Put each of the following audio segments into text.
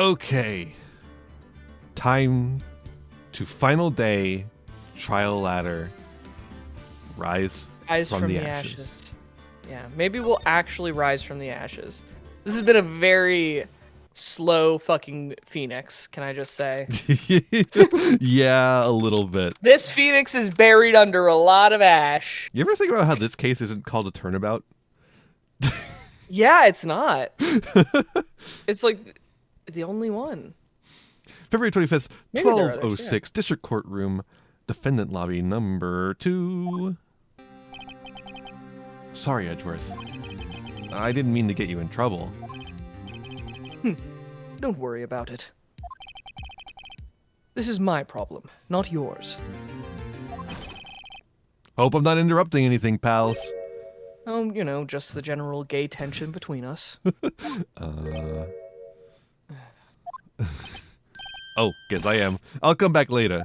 Okay. Time to final day, trial ladder, rise from the ashes. Yeah, maybe we'll actually rise from the ashes. This has been a very slow fucking phoenix, can I just say? Yeah, a little bit. This phoenix is buried under a lot of ash. You ever think about how this case isn't called a turnabout? Yeah, it's not. It's like the only one. February 25th, Maybe there are others, 1206, District Courtroom, Defendant Lobby number 2. Sorry, Edgeworth. I didn't mean to get you in trouble. Don't worry about it. This is my problem, not yours. Hope I'm not interrupting anything, pals. Oh, you know, just the general gay tension between us. Oh, guess I am. I'll come back later.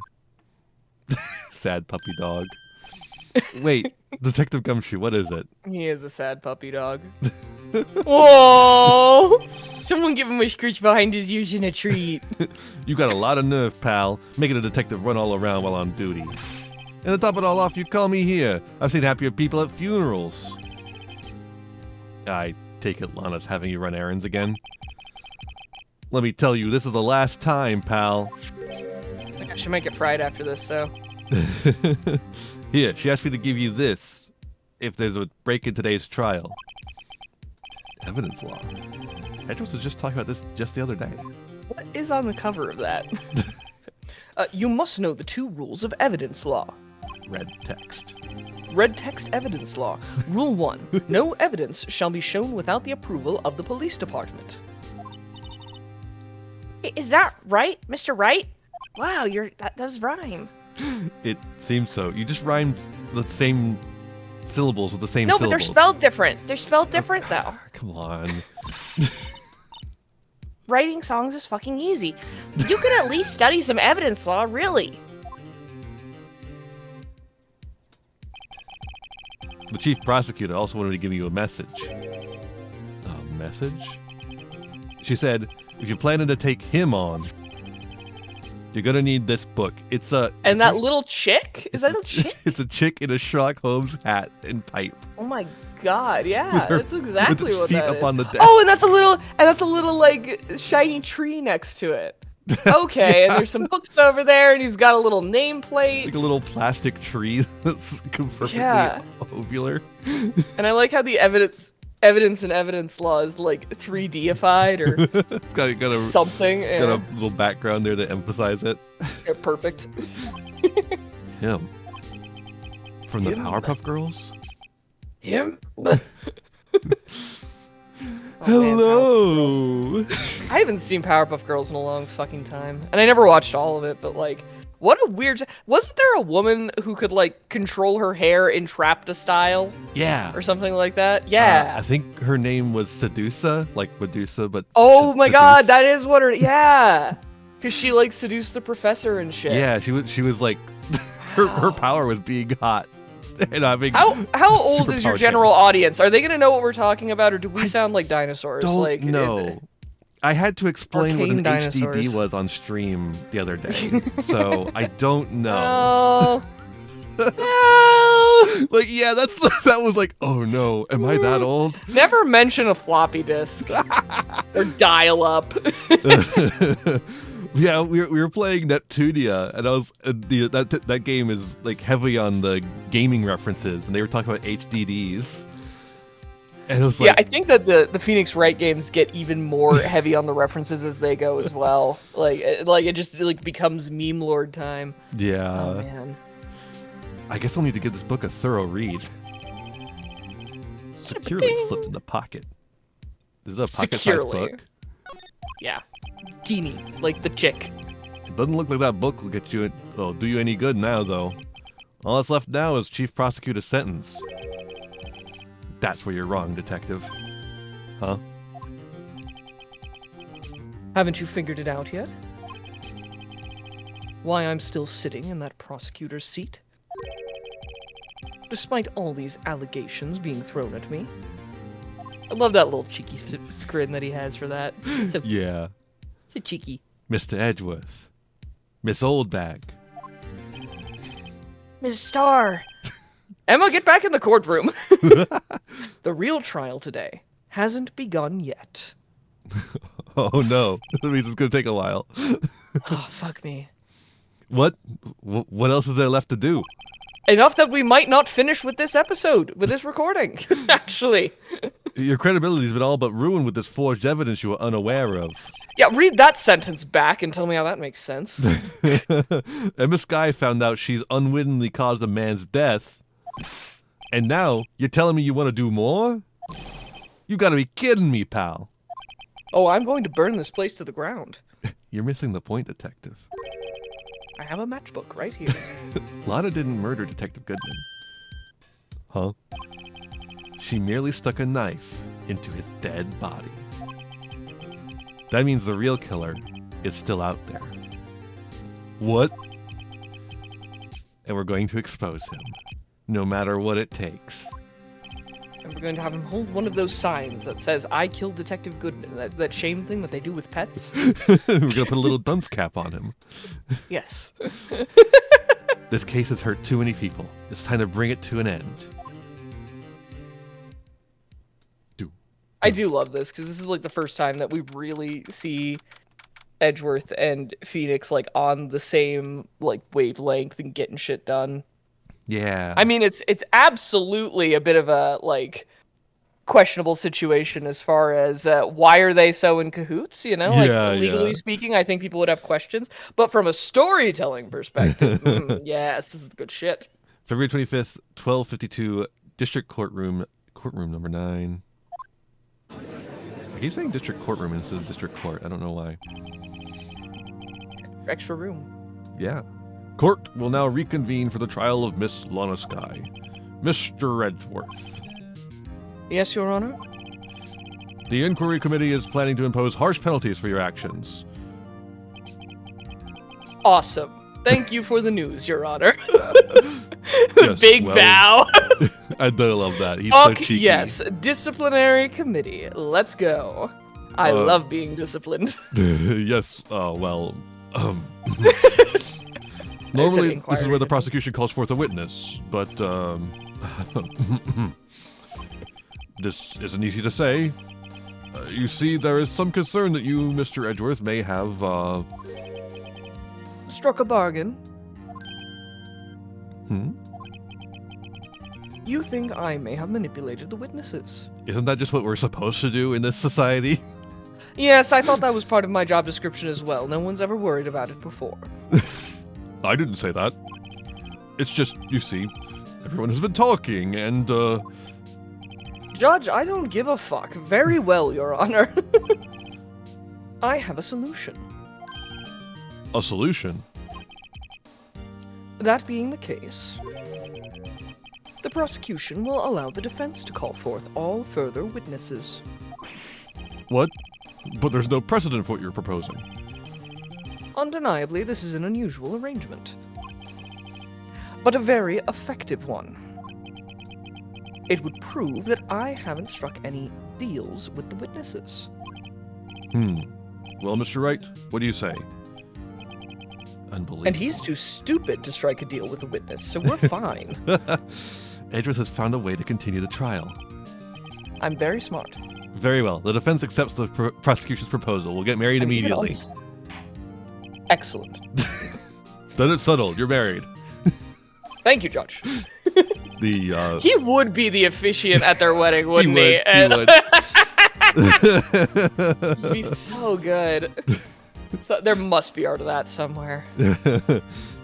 Sad puppy dog. Wait, Detective Gumshoe, what is it? He is a sad puppy dog. Whoa! Someone give him a scritch behind his ears and a treat. You got a lot of nerve, pal, making a detective run all around while on duty. And to top it all off, you call me here. I've seen happier people at funerals. I take it Lana's having you run errands again. Let me tell you, this is the last time, pal. I think I should make it Friday after this, so. Here, she asked me to give you this if there's a break in today's trial. Evidence law. Edgeworth was just talking about this just the other day. What is on the cover of that? You must know the 2 rules of evidence law. Red text. Red text evidence law. Rule 1. No evidence shall be shown without the approval of the police department. Is that right, Mr. Wright? Wow, that does rhyme. It seems so. You just rhymed the same syllables with the same syllables. No, but they're spelled different. They're spelled different, though. Come on. Writing songs is fucking easy. You could at least study some evidence law, really. The chief prosecutor also wanted to give you a message. A message? She said, if you're planning to take him on, you're gonna need this book. It's a... And that little chick? Is that a chick? It's a chick in a Sherlock Holmes hat and pipe. Oh my god, yeah, that's exactly with its what feet that up is. on the desk. Oh, and that's a little like shiny tree next to it. Okay, and there's some books over there, and he's got a little nameplate. Like a little plastic tree that's perfectly ovular. And I like how the evidence and evidence law is like 3D-ified or it's got something. Got a little background there to emphasize it. Yeah, perfect. Him. From the Powerpuff Girls? Him? Hello! Man, I haven't seen Powerpuff Girls in a long fucking time. And I never watched all of it, but like, what a weird... Wasn't there a woman who could like control her hair in Trapta style? Yeah. Or something like that? Yeah. I think her name was Sedusa, like Medusa, but... Oh my god, that is what her... Yeah! Because she like seduced the professor and shit. Yeah, she was like... her power was being hot. And having how old is your general audience? Are they gonna know what we're talking about, or do we sound like dinosaurs? Don't know. I had to explain what an dinosaurs. HDD was on stream the other day, so I don't know. No. Like, yeah, that was like, oh no, am I that old? Never mention a floppy disk or dial-up. Yeah, we were playing Neptunia, and I was that game is like heavy on the gaming references, and they were talking about HDDs. And it was like, yeah, I think that the Phoenix Wright games get even more heavy on the references as they go as well. Like it just like becomes meme lord time. Yeah. Oh man. I guess I'll need to give this book a thorough read. Securely slipped in the pocket. Is it a pocket-sized book? Yeah. Teeny, like the chick. It doesn't look like that book will get you. Well, do you any good now, though. All that's left now is Chief Prosecutor's sentence. That's where you're wrong, Detective. Huh? Haven't you figured it out yet? Why I'm still sitting in that prosecutor's seat? Despite all these allegations being thrown at me. I love that little cheeky grin that he has for that. Yeah. So cheeky. Mr. Edgeworth. Miss Oldbag. Miss Star. Emma, get back in the courtroom. The real trial today hasn't begun yet. Oh no, that means it's gonna take a while. Oh, fuck me. What else is there left to do? Enough that we might not finish with this episode, with this recording, actually. Your credibility's been all but ruined with this forged evidence you were unaware of. Yeah, read that sentence back and tell me how that makes sense. Emma Skye found out she's unwittingly caused a man's death. And now, you're telling me you want to do more? You gotta be kidding me, pal. Oh, I'm going to burn this place to the ground. You're missing the point, Detective. I have a matchbook right here. Lana didn't murder Detective Goodman. Huh? She merely stuck a knife into his dead body. That means the real killer is still out there. What? And we're going to expose him, no matter what it takes. And we're going to have him hold one of those signs that says, I killed Detective Goodman. That shame thing that they do with pets. We're going to put a little dunce cap on him. Yes. This case has hurt too many people. It's time to bring it to an end. I do love this, because this is like the first time that we really see Edgeworth and Phoenix like on the same like wavelength and getting shit done. Yeah. I mean, it's absolutely a bit of a like questionable situation as far as why are they so in cahoots, you know? Like legally speaking, I think people would have questions, but from a storytelling perspective, yes, this is good shit. February 25th, 1252, District Courtroom number 9. I keep saying District Courtroom instead of District Court. I don't know why. Extra room. Yeah. Court will now reconvene for the trial of Miss Lana Skye. Mr. Edgeworth. Yes, Your Honor? The Inquiry Committee is planning to impose harsh penalties for your actions. Awesome. Thank you for the news, Your Honor. Yes, Big bow. I do love that. He's so cheeky. Yes, disciplinary committee. Let's go. I love being disciplined. Yes. Well. Normally, this is where the prosecution calls forth a witness, but this isn't easy to say. You see, there is some concern that you, Mr. Edgeworth, may have struck a bargain. You think I may have manipulated the witnesses. Isn't that just what we're supposed to do in this society? Yes, I thought that was part of my job description as well. No one's ever worried about it before. I didn't say that. It's just, you see, everyone has been talking, and, Judge, I don't give a fuck. Very well, Your Honor. I have a solution. A solution? That being the case, the prosecution will allow the defense to call forth all further witnesses. What? But there's no precedent for what you're proposing. Undeniably, this is an unusual arrangement, but a very effective one. It would prove that I haven't struck any deals with the witnesses. Well, Mr. Wright, what do you say? Unbelievable. And he's too stupid to strike a deal with a witness, so we're fine. Edgeworth has found a way to continue the trial. I'm very smart. Very well. The defense accepts the prosecution's proposal. We'll get married immediately. Excellent. Then it's settled. You're married. Thank you, Judge. He would be the officiant at their wedding, wouldn't he? He would. He'd be so good. So, there must be art of that somewhere.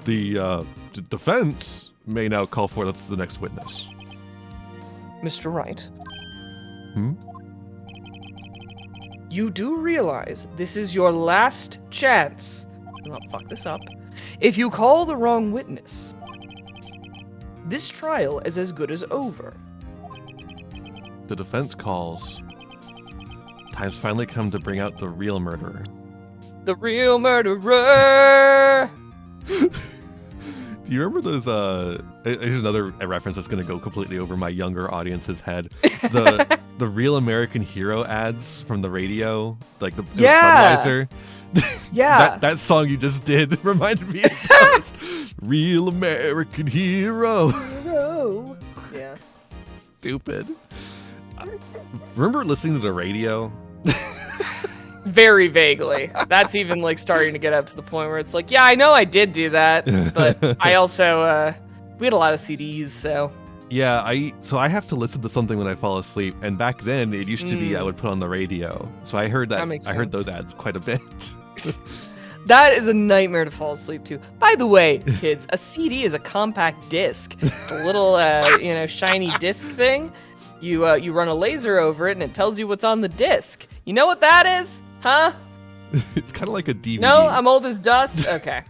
The defense may now call for the next witness. Mr. Wright. You do realize this is your last chance. Do not fuck this up. If you call the wrong witness, this trial is as good as over. The defense calls. Time's finally come to bring out the real murderer. The real murderer! Do you remember those, here's another reference that's going to go completely over my younger audience's head. The Real American Hero ads from the radio, like the Budweiser. Yeah. That song you just did reminded me of those. Real American hero. Yeah. Stupid. Remember listening to the radio? Very vaguely. That's even like starting to get up to the point where it's like, yeah, I know I did do that, but I also we had a lot of CDs, so. Yeah, I have to listen to something when I fall asleep, and back then it used to be I would put on the radio. So I heard that makes I heard sense. those ads quite a bit. That is a nightmare to fall asleep to. By the way, kids, a CD is a compact disc. It's a little shiny disc thing. You run a laser over it and it tells you what's on the disc. You know what that is? Huh? It's kind of like a DVD. No, I'm old as dust. Okay.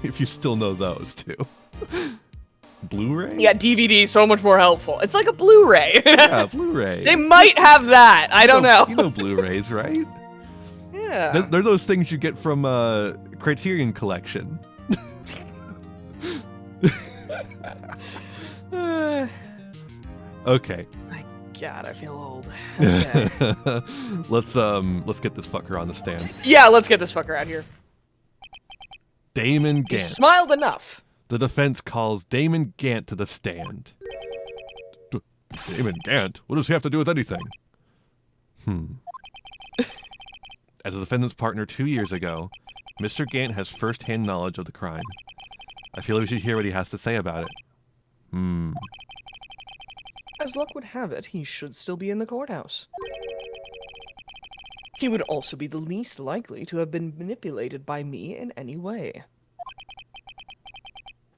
If you still know those too. Blu-ray? Yeah, DVD, so much more helpful. It's like a Blu-ray. Yeah, Blu-ray. They might have that. I don't know. You know Blu-rays, right? Yeah. They're those things you get from Criterion Collection. Okay. My God, I feel old. Okay. Let's get this fucker on the stand. Yeah, let's get this fucker out here. Damon He Gant. smiled enough. The defense calls Damon Gant to the stand. Damon Gant? What does he have to do with anything? As a defendant's partner 2 years ago, Mr. Gant has first-hand knowledge of the crime. I feel we should hear what he has to say about it. As luck would have it, he should still be in the courthouse. He would also be the least likely to have been manipulated by me in any way.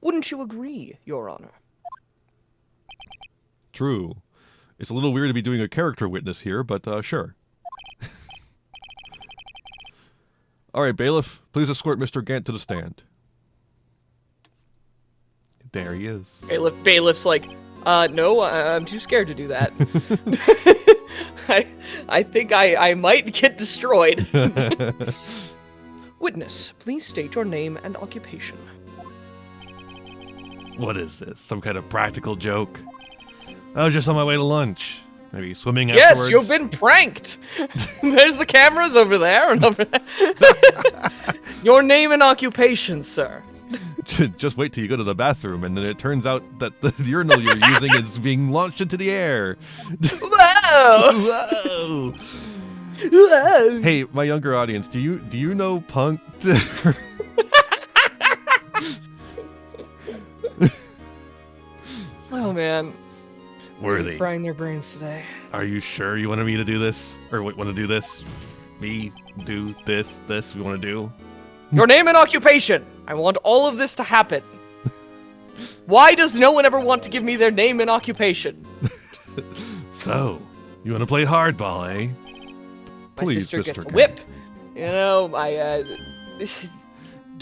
Wouldn't you agree, Your Honor? True. It's a little weird to be doing a character witness here, but sure. All right, bailiff, please escort Mr. Gant to the stand. There he is. Bailiff's like, no, I'm too scared to do that. I think I might get destroyed. Witness, please state your name and occupation. What is this? Some kind of practical joke? I was just on my way to lunch. Maybe swimming Yes, afterwards? you've been pranked. There's the cameras over there and over there. Your name and occupation, sir. Just wait till you go to the bathroom, and then it turns out that the urinal you're using is being launched into the air. Whoa! Whoa! Whoa! Hey, my younger audience, do you know Punk? Oh man. Worthy. Frying their brains today. Are you sure you wanted me to do this? Or want to do this? Me do this we want to do? Your name and occupation. I want all of this to happen. Why does no one ever want to give me their name and occupation? So, you want to play hardball, eh? My Please, sister Mr. gets a Gant. whip. You know, my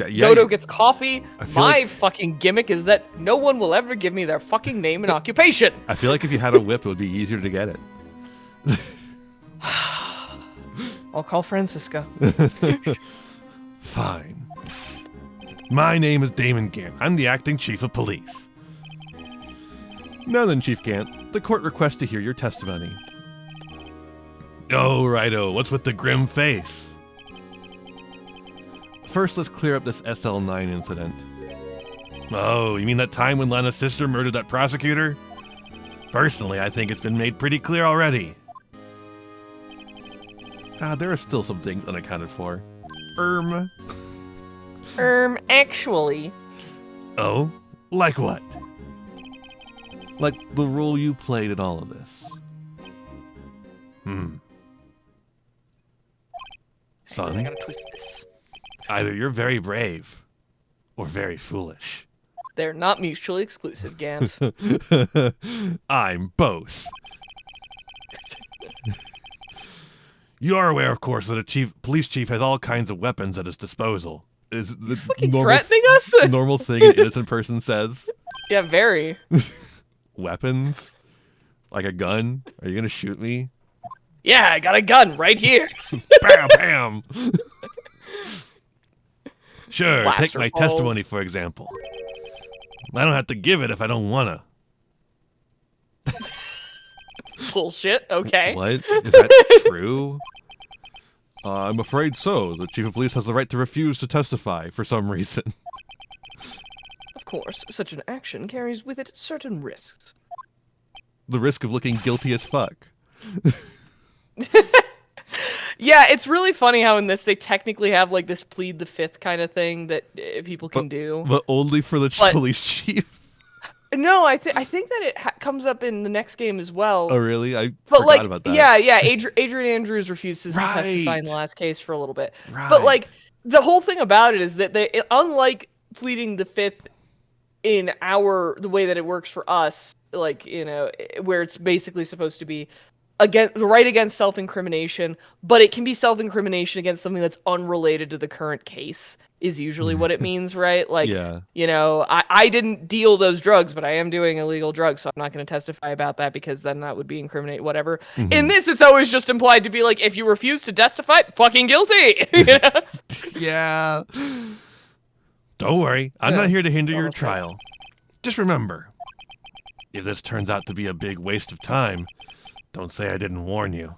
Yeah, Dodo gets coffee. I feel My like- fucking gimmick is that no one will ever give me their fucking name and occupation. I feel like if you had a whip, it would be easier to get it. I'll call Francisco. Fine. My name is Damon Gant. I'm the acting chief of police. Now then, Chief Gant, the court requests to hear your testimony. Oh, righto. What's with the grim face? First, let's clear up this SL9 incident. Oh, you mean that time when Lana's sister murdered that prosecutor? Personally, I think it's been made pretty clear already. There are still some things unaccounted for. Actually. Oh? Like what? Like the role you played in all of this. I Son, gotta twist this. either you're very brave or very foolish. They're not mutually exclusive, Gant. I'm both. You are aware, of course, that a police chief has all kinds of weapons at his disposal. Is the Fucking threatening us? normal thing an innocent person says? Yeah, very. Weapons? Like a gun? Are you gonna shoot me? Yeah, I got a gun right here. Bam, bam! Sure, take Plaster my falls. testimony, for example. I don't have to give it if I don't wanna. Bullshit. Okay. What? Is that true? I'm afraid so. The chief of police has the right to refuse to testify for some reason. Of course, such an action carries with it certain risks. The risk of looking guilty as fuck. Yeah, it's really funny how in this they technically have like this plead the fifth kind of thing that people can do. But only for the police chief. No, I think that it comes up in the next game as well. Oh, really? I forgot about that. Yeah. Adrian Andrews refuses to testify in the last case for a little bit. Right. But like the whole thing about it is that unlike pleading the fifth in the way that it works for us, like, you know, where it's basically supposed to be against self-incrimination, but it can be self-incrimination against something that's unrelated to the current case is usually what it means, right? Like, you know, I didn't deal those drugs, but I am doing illegal drugs, so I'm not going to testify about that because then that would be incriminate, whatever. Mm-hmm. In this, it's always just implied to be like, if you refuse to testify, fucking guilty. You know? Yeah. Don't worry. I'm not here to hinder your trial. Just remember, if this turns out to be a big waste of time, don't say I didn't warn you.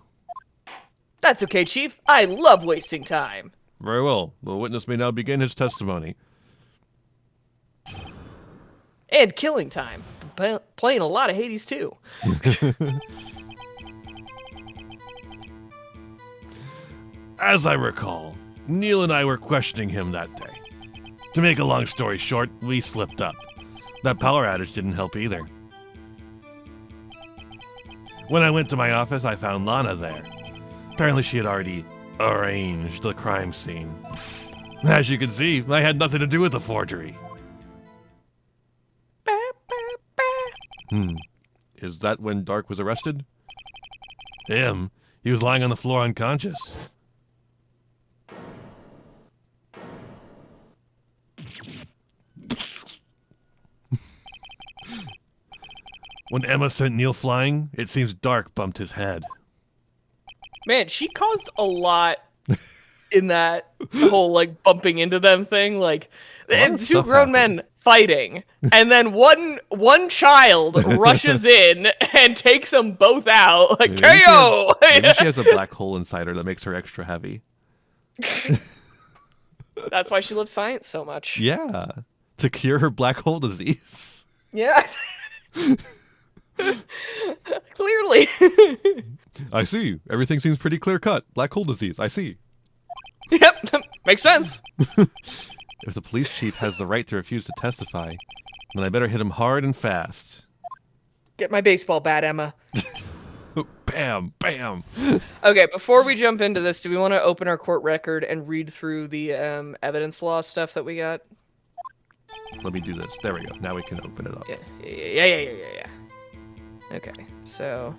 That's okay, Chief. I love wasting time. Very well. The witness may now begin his testimony. And killing time. Playing a lot of Hades, too. As I recall, Neil and I were questioning him that day. To make a long story short, we slipped up. That power outage didn't help either. When I went to my office, I found Lana there. Apparently she had already arranged the crime scene. As you can see, I had nothing to do with the forgery. Is that when Dark was arrested? Him? He was lying on the floor unconscious. When Emma sent Neil flying, it seems Dark bumped his head. Man, she caused a lot in that whole, like, bumping into them thing. Like, two grown men fighting, and then one child rushes in and takes them both out. Like, KO! Maybe she has a black hole inside her that makes her extra heavy. That's why she loves science so much. Yeah. To cure her black hole disease. Yeah. Clearly. I see. Everything seems pretty clear cut. Black hole disease. I see. Yep. Makes sense. If the police chief has the right to refuse to testify, then I better hit him hard and fast. Get my baseball bat, Emma. Bam, bam. Okay, before we jump into this, do we want to open our court record and read through the evidence law stuff that we got? Let me do this. There we go. Now we can open it up. Yeah. Okay, so...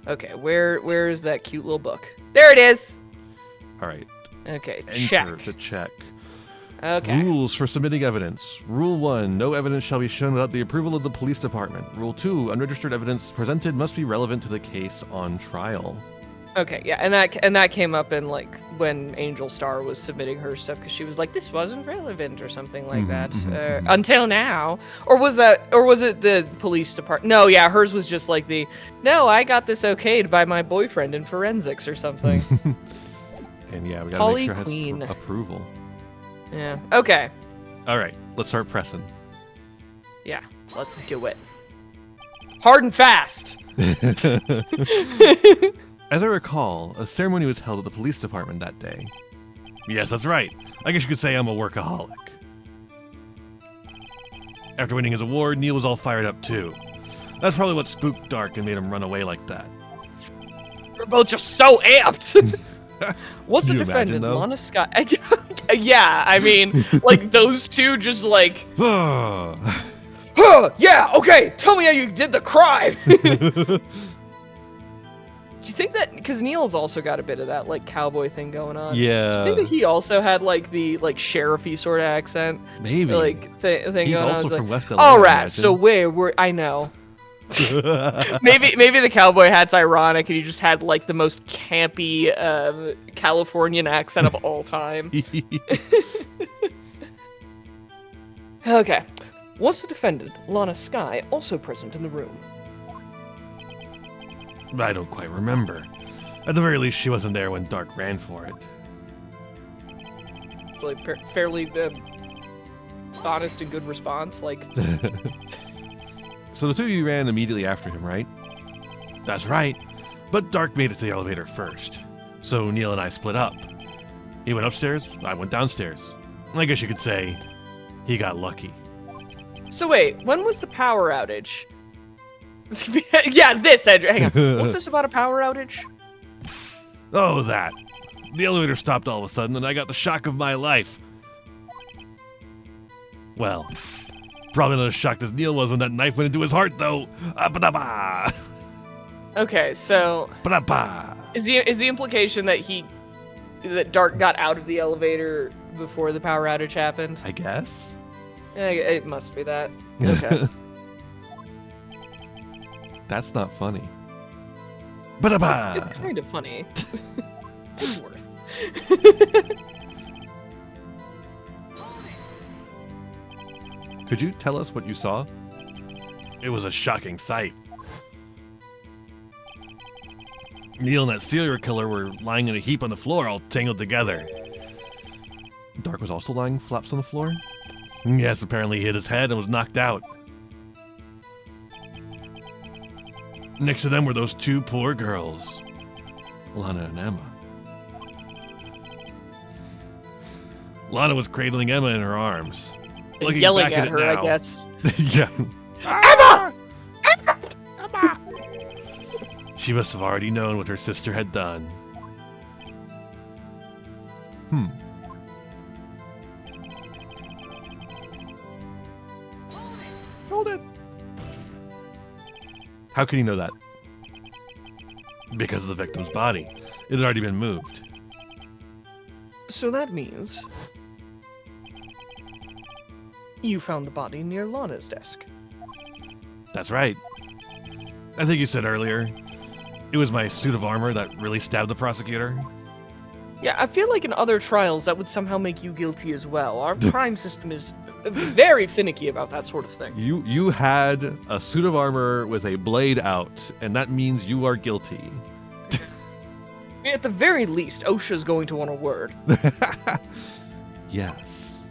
Okay, where is that cute little book? There it is! All right. Okay, Enter to check. Okay. Rules for submitting evidence. Rule 1. No evidence shall be shown without the approval of the police department. Rule 2. Unregistered evidence presented must be relevant to the case on trial. Okay, yeah, and that came up in, like, when Angel Star was submitting her stuff, because she was like, this wasn't relevant or something like that. Until now. Or was it the police department? No, yeah, hers was just like no, I got this okayed by my boyfriend in forensics or something. And yeah, we gotta make sure it has Queen. approval. Yeah, okay. All right, let's start pressing. Yeah, let's do it. Hard and fast! As I recall, a ceremony was held at the police department that day. Yes, that's right. I guess you could say I'm a workaholic. After winning his award, Neil was all fired up too. That's probably what spooked Dark and made him run away like that. We're both just so amped! What's the defendant, Lana Scott? Yeah, I mean, like, those two just like... yeah, okay, tell me how you did the crime! Do you think that, because Neil's also got a bit of that, like, cowboy thing going on. Yeah. Do you think that he also had, like, the, like, sheriffy sort of accent? Maybe. Like, thing He's going on. also from West LA. All right, so we're I know. maybe the cowboy hat's ironic, and he just had, like, the most campy Californian accent of all time. Okay. Was the defendant, Lana Skye, also present in the room? I don't quite remember. At the very least, she wasn't there when Dark ran for it. Like, fairly honest and good response, like... So the two of you ran immediately after him, right? That's right. But Dark made it to the elevator first. So Neil and I split up. He went upstairs, I went downstairs. I guess you could say he got lucky. So wait, when was the power outage? Yeah, this, Andrew. Hang on. What's this about a power outage? Oh, that. The elevator stopped all of a sudden, and I got the shock of my life. Well, probably not as shocked as Neil was when that knife went into his heart, though. Ba-da-ba. Okay, so Ba-da-ba. is the implication that that Dark got out of the elevator before the power outage happened? I guess. Yeah, it must be that. Okay. That's not funny. Ba-da-ba. It's kind of funny. It's worth. Could you tell us what you saw? It was a shocking sight. Neil and that serial killer were lying in a heap on the floor, all tangled together. Dark was also lying flaps on the floor? Yes, apparently he hit his head and was knocked out. Next to them were those two poor girls, Lana and Emma. Lana was cradling Emma in her arms. Looking yelling back at it her, now, I guess. Yeah. Emma! Emma! Emma! She must have already known what her sister had done. Hold it. How can you know that? Because of the victim's body. It had already been moved. So that means you found the body near Lana's desk. That's right. I think you said earlier, it was my suit of armor that really stabbed the prosecutor. Yeah, I feel like in other trials that would somehow make you guilty as well. Our crime system is very finicky about that sort of thing. You had a suit of armor with a blade out, and that means you are guilty. At the very least, OSHA's going to want a word. Yes.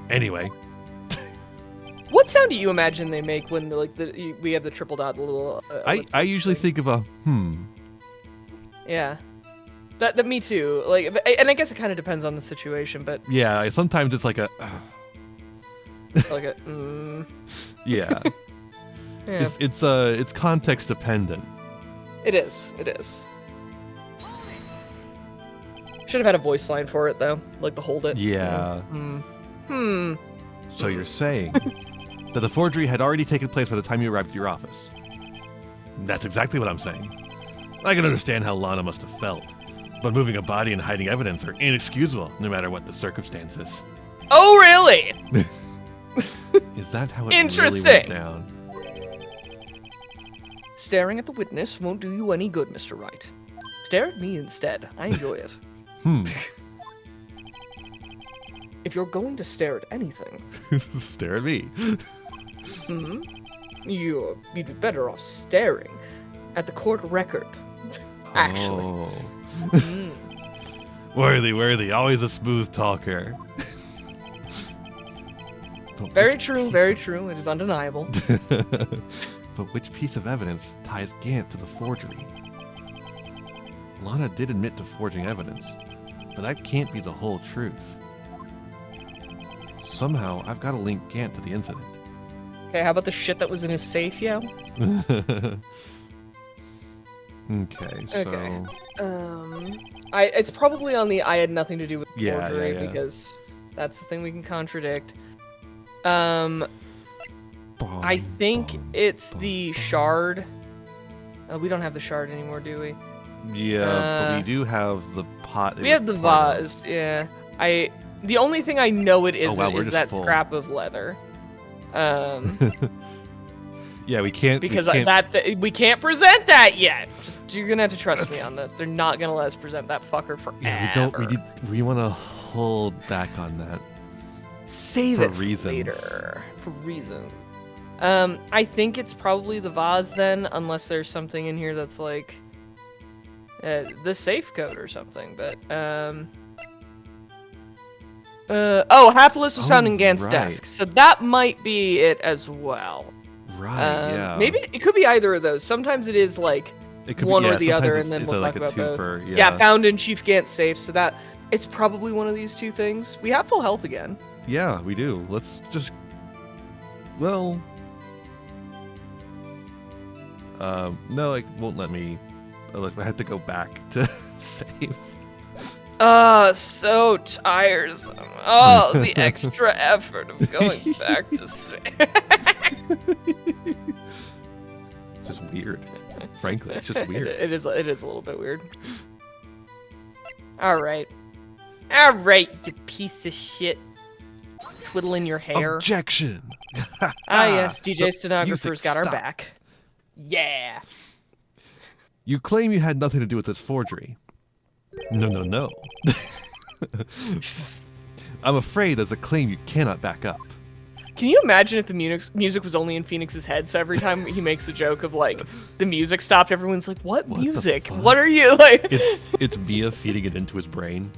Anyway. What sound do you imagine they make when we have the triple dot little? I usually think of a Yeah, that me too. Like, and I guess it kind of depends on the situation, but yeah, sometimes it's like a like a yeah. Yeah. It's context dependent. It is. It is. Should have had a voice line for it though, like the hold it. Yeah. So you're saying that the forgery had already taken place by the time you arrived at your office? That's exactly what I'm saying. I can understand how Lana must have felt, but moving a body and hiding evidence are inexcusable, no matter what the circumstances. Oh, really? Is that how it Interesting. really went down? Staring at the witness won't do you any good, Mr. Wright. Stare at me instead. I enjoy it. If you're going to stare at anything... Stare at me. You'd be better off staring at the court record. Actually. Oh. Worthy. Always a smooth talker. Very true. It is undeniable. But which piece of evidence ties Gant to the forgery? Lana did admit to forging evidence, but that can't be the whole truth. Somehow, I've got to link Gant to the incident. Okay, how about the shit that was in his safe, yo? Okay, so... Okay. It's probably on the I had nothing to do with forgery, yeah. because that's the thing we can contradict. I think it's the shard. We don't have the shard anymore, do we? Yeah, but we do have the pot. We have the vase, yeah. The only thing I know it isn't is that full. scrap of leather. Yeah, we can't... Because we can't present that yet. You're gonna have to trust me on this. They're not gonna let us present that fucker forever. Yeah, we want to hold back on that. Save for it reasons. later. For reasons. I think it's probably the vase then, unless there's something in here that's like the safe code or something. But half the list was found in Gant's desk, so that might be it as well. Right. Yeah. Maybe it could be either of those. Sometimes it is like one or the other, and then we'll talk about both. Yeah, found in Chief Gant's safe, so that it's probably one of these two things. We have full health again. Yeah, we do. Let's just. Well. No, it won't let me. I have to go back to save. So tiresome. Oh, the extra effort of going back to save. It's just weird. Frankly, it's just weird. It is a little bit weird. All right, you piece of shit. Twiddling your hair. Objection. Yes, DJ Stenographer's got our back. Yeah. You claim you had nothing to do with this forgery. No. I'm afraid that's a claim you cannot back up. Can you imagine if the music was only in Phoenix's head, so every time he makes a joke of, like, the music stopped, everyone's like, what music? What are you, like? It's Mia feeding it into his brain.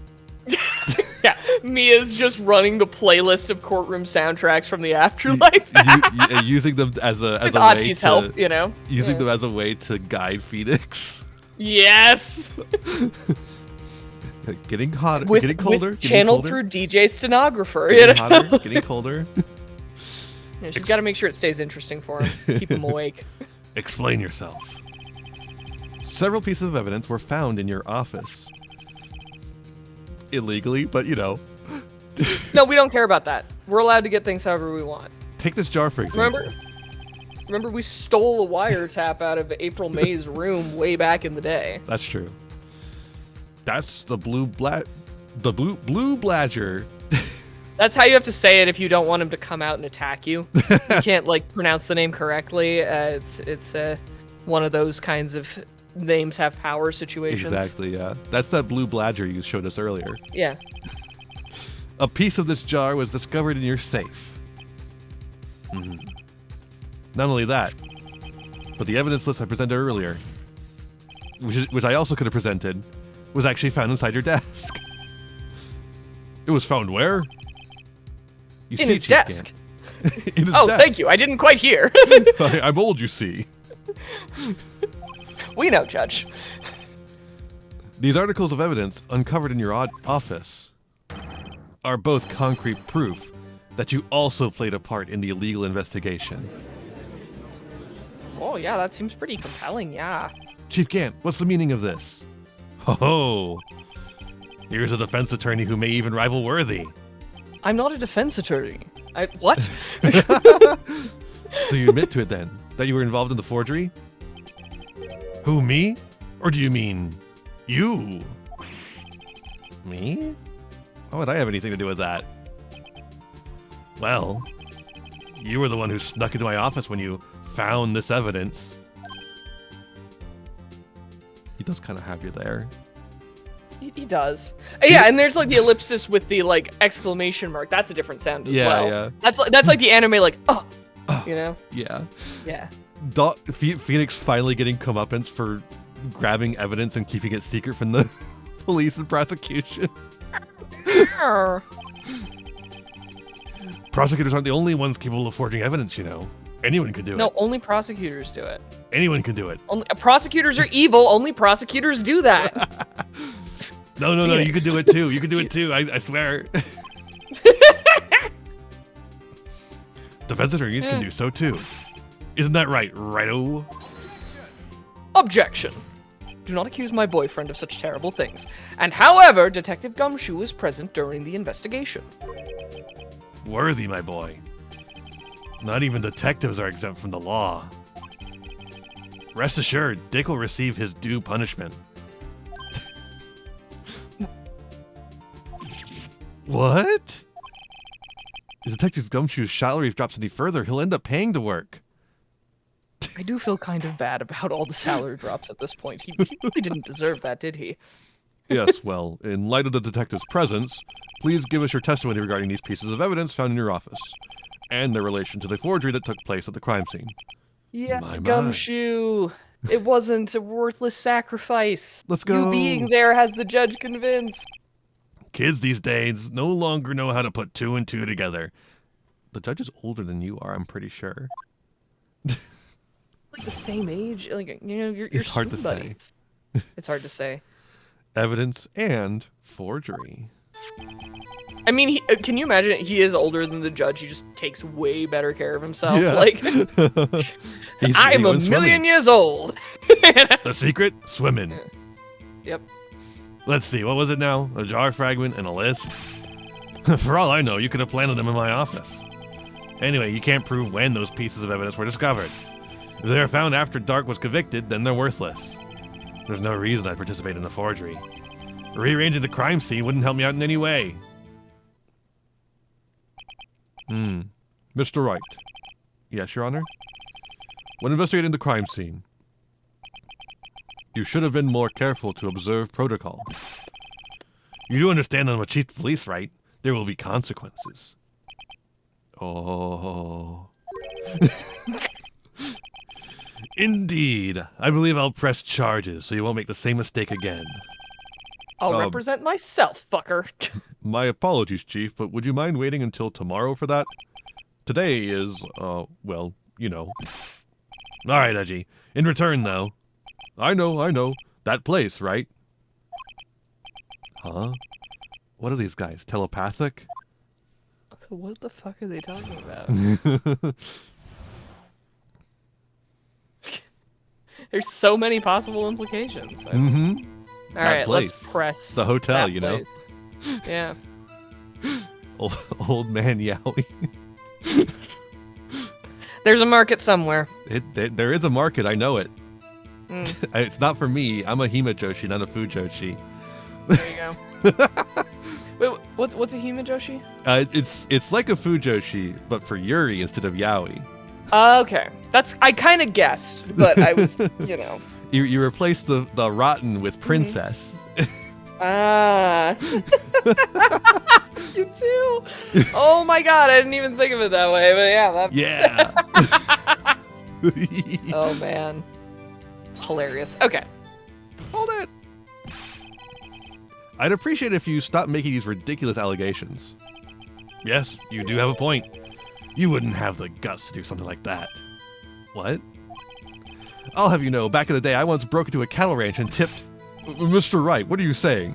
Yeah, Mia's just running the playlist of courtroom soundtracks from the afterlife. Using them as a with way Achi's help, you know? Using them as a way to guide Phoenix. Yes! Getting hotter, with, getting colder. With channeled through DJ Stenographer. Getting hotter, getting colder. Yeah, she's got to make sure it stays interesting for him. Keep him awake. Explain yourself. Several pieces of evidence were found in your office. Illegally, but you know. No, we don't care about that. We're allowed to get things however we want. Take this jar, for example. Remember we stole a wiretap out of April May's room way back in the day. That's true. That's the blue bladger. That's how you have to say it if you don't want him to come out and attack you. You can't like pronounce the name correctly. It's one of those kinds of names have power situations. Exactly, yeah. That's that blue bladger you showed us earlier. Yeah. A piece of this jar was discovered in your safe. Mm-hmm. Not only that, but the evidence list I presented earlier, which I also could have presented, was actually found inside your desk. It was found where? In his desk. In his desk. Thank you. I didn't quite hear. I'm old, you see. We know, Judge. These articles of evidence uncovered in your office are both concrete proof that you also played a part in the illegal investigation. Oh, yeah, that seems pretty compelling, yeah. Chief Gant, what's the meaning of this? Ho-ho! Here's a defense attorney who may even rival Worthy. I'm not a defense attorney. What? So you admit to it then, that you were involved in the forgery? Who, me? Or do you mean you? Me? Why would I have anything to do with that? Well, you were the one who snuck into my office when you found this evidence. He does kind of have you there. He does. Yeah, and there's like the ellipsis with the like exclamation mark. That's a different sound as well. Yeah. That's like the anime like, oh, you know? Yeah. Yeah. Phoenix finally getting comeuppance for grabbing evidence and keeping it secret from the police and prosecution. Prosecutors aren't the only ones capable of forging evidence, you know. Anyone can do it. No, only prosecutors do it. Anyone can do it. Prosecutors are evil. Only prosecutors do that. No, you can do it too. You can do it too. I swear. Defense attorneys can do so too. Isn't that right, righto? Objection. Do not accuse my boyfriend of such terrible things. And however, Detective Gumshoe was present during the investigation. Worthy, my boy. Not even detectives are exempt from the law. Rest assured, Dick will receive his due punishment. What? If Detective Gumshoe's salary drops any further, he'll end up paying to work. I do feel kind of bad about all the salary drops at this point. He really didn't deserve that, did he? Yes, well, in light of the detective's presence, please give us your testimony regarding these pieces of evidence found in your office. and their relation to the forgery that took place at the crime scene. Yeah, Gumshoe. It wasn't a worthless sacrifice. Let's go. You being there has the judge convinced. Kids these days no longer know how to put 2 and 2 together. The judge is older than you are, I'm pretty sure. Like the same age, like you're it's hard to buddies. say. It's hard to say. Evidence and forgery. I mean, can you imagine? He is older than the judge. He just takes way better care of himself. Yeah. Like, I'm a million years old. The secret? Swimming. Yep. Let's see, what was it now? A jar fragment and a list? For all I know, you could have planted them in my office. Anyway, you can't prove when those pieces of evidence were discovered. If they were found after Dark was convicted, then they're worthless. There's no reason I'd participate in a forgery. Rearranging the crime scene wouldn't help me out in any way. Mr. Wright. Yes, Your Honor? When investigating the crime scene, you should have been more careful to observe protocol. You do understand I'm a chief of police, right? There will be consequences. Oh. Indeed. I believe I'll press charges so you won't make the same mistake again. I'll represent myself, fucker. My apologies, Chief, but would you mind waiting until tomorrow for that? Today is, well, you know. All right, Edgy. In return, though. I know. That place, right? Huh? What are these guys, telepathic? So what the fuck are they talking about? There's so many possible implications. Mm-hmm. All right, let's press the hotel, that you know? place. Yeah. Old man Yowie. There's a market somewhere. There is a market, I know it. Mm. It's not for me. I'm a Hima Joshi, not a Food Joshi. There you go. Wait, what's a Hima Joshi? It's like a Food Joshi, but for Yuri instead of Yaoi. Okay. I kind of guessed, but I was, you know. You replaced the rotten with princess. Ah. You too. Oh my god, I didn't even think of it that way, but yeah. Yeah. Oh man. Hilarious. Okay. Hold it. I'd appreciate if you stopped making these ridiculous allegations. Yes, you do have a point. You wouldn't have the guts to do something like that. What? I'll have you know, back in the day, I once broke into a cattle ranch and tipped... Mr. Wright, what are you saying?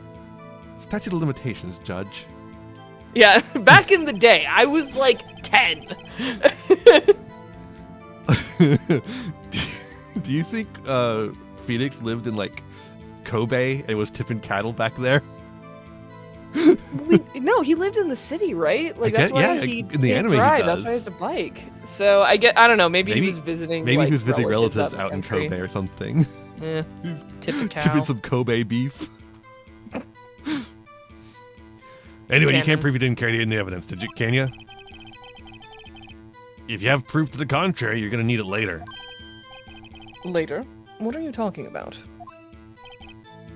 Statute of limitations, Judge. Yeah, back in the day, I was like 10. Do you think Phoenix lived in, like, Kobe and was tipping cattle back there? No, he lived in the city, right? Like that's why he in the anime drive. he does. That's why he has a bike. So I don't know. Maybe he was visiting. Maybe like, he was visiting relatives out in Kobe or something. Yeah, tipped a cow. Tipping some Kobe beef. Anyway, you can't prove you didn't carry any evidence, did you? Can you? If you have proof to the contrary, you're gonna need it later. Later? What are you talking about?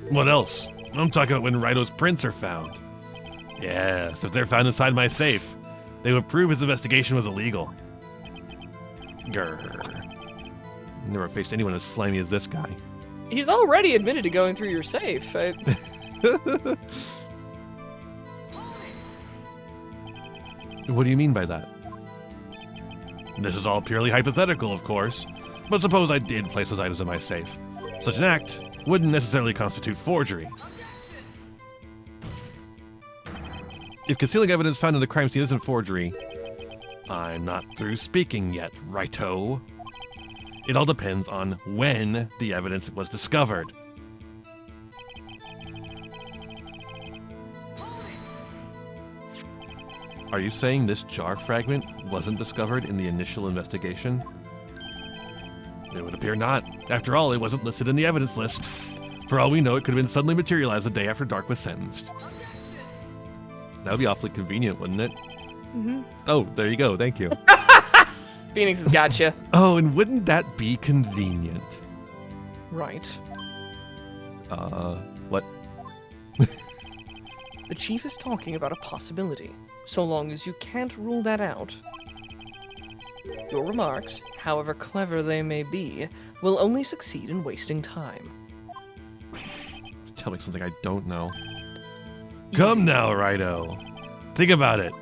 What else? I'm talking about when Raito's prints are found. Yes, if they're found inside my safe, they would prove his investigation was illegal. Grr. Never faced anyone as slimy as this guy. He's already admitted to going through your safe. What do you mean by that? This is all purely hypothetical, of course, but suppose I did place those items in my safe. Such an act wouldn't necessarily constitute forgery. If concealing evidence found in the crime scene isn't forgery, I'm not through speaking yet, righto. It all depends on when the evidence was discovered. Are you saying this jar fragment wasn't discovered in the initial investigation? It would appear not. After all, it wasn't listed in the evidence list. For all we know, it could have been suddenly materialized the day after Dark was sentenced. That would be awfully convenient, wouldn't it? Mm-hmm. Oh, there you go. Thank you. Phoenix has got you. Oh, and wouldn't that be convenient? Right. What? The chief is talking about a possibility. So long as you can't rule that out. Your remarks, however clever they may be, will only succeed in wasting time. Tell me something I don't know. Come now, Righto. Think about it.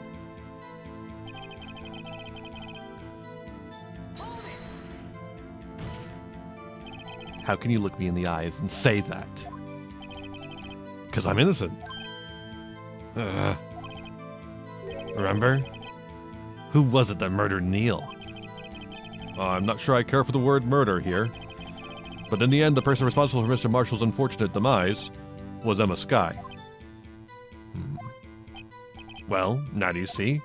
How can you look me in the eyes and say that? Because I'm innocent. Remember? Who was it that murdered Neil? I'm not sure I care for the word murder here. But in the end, the person responsible for Mr. Marshall's unfortunate demise was Emma Skye. Well, now do you see?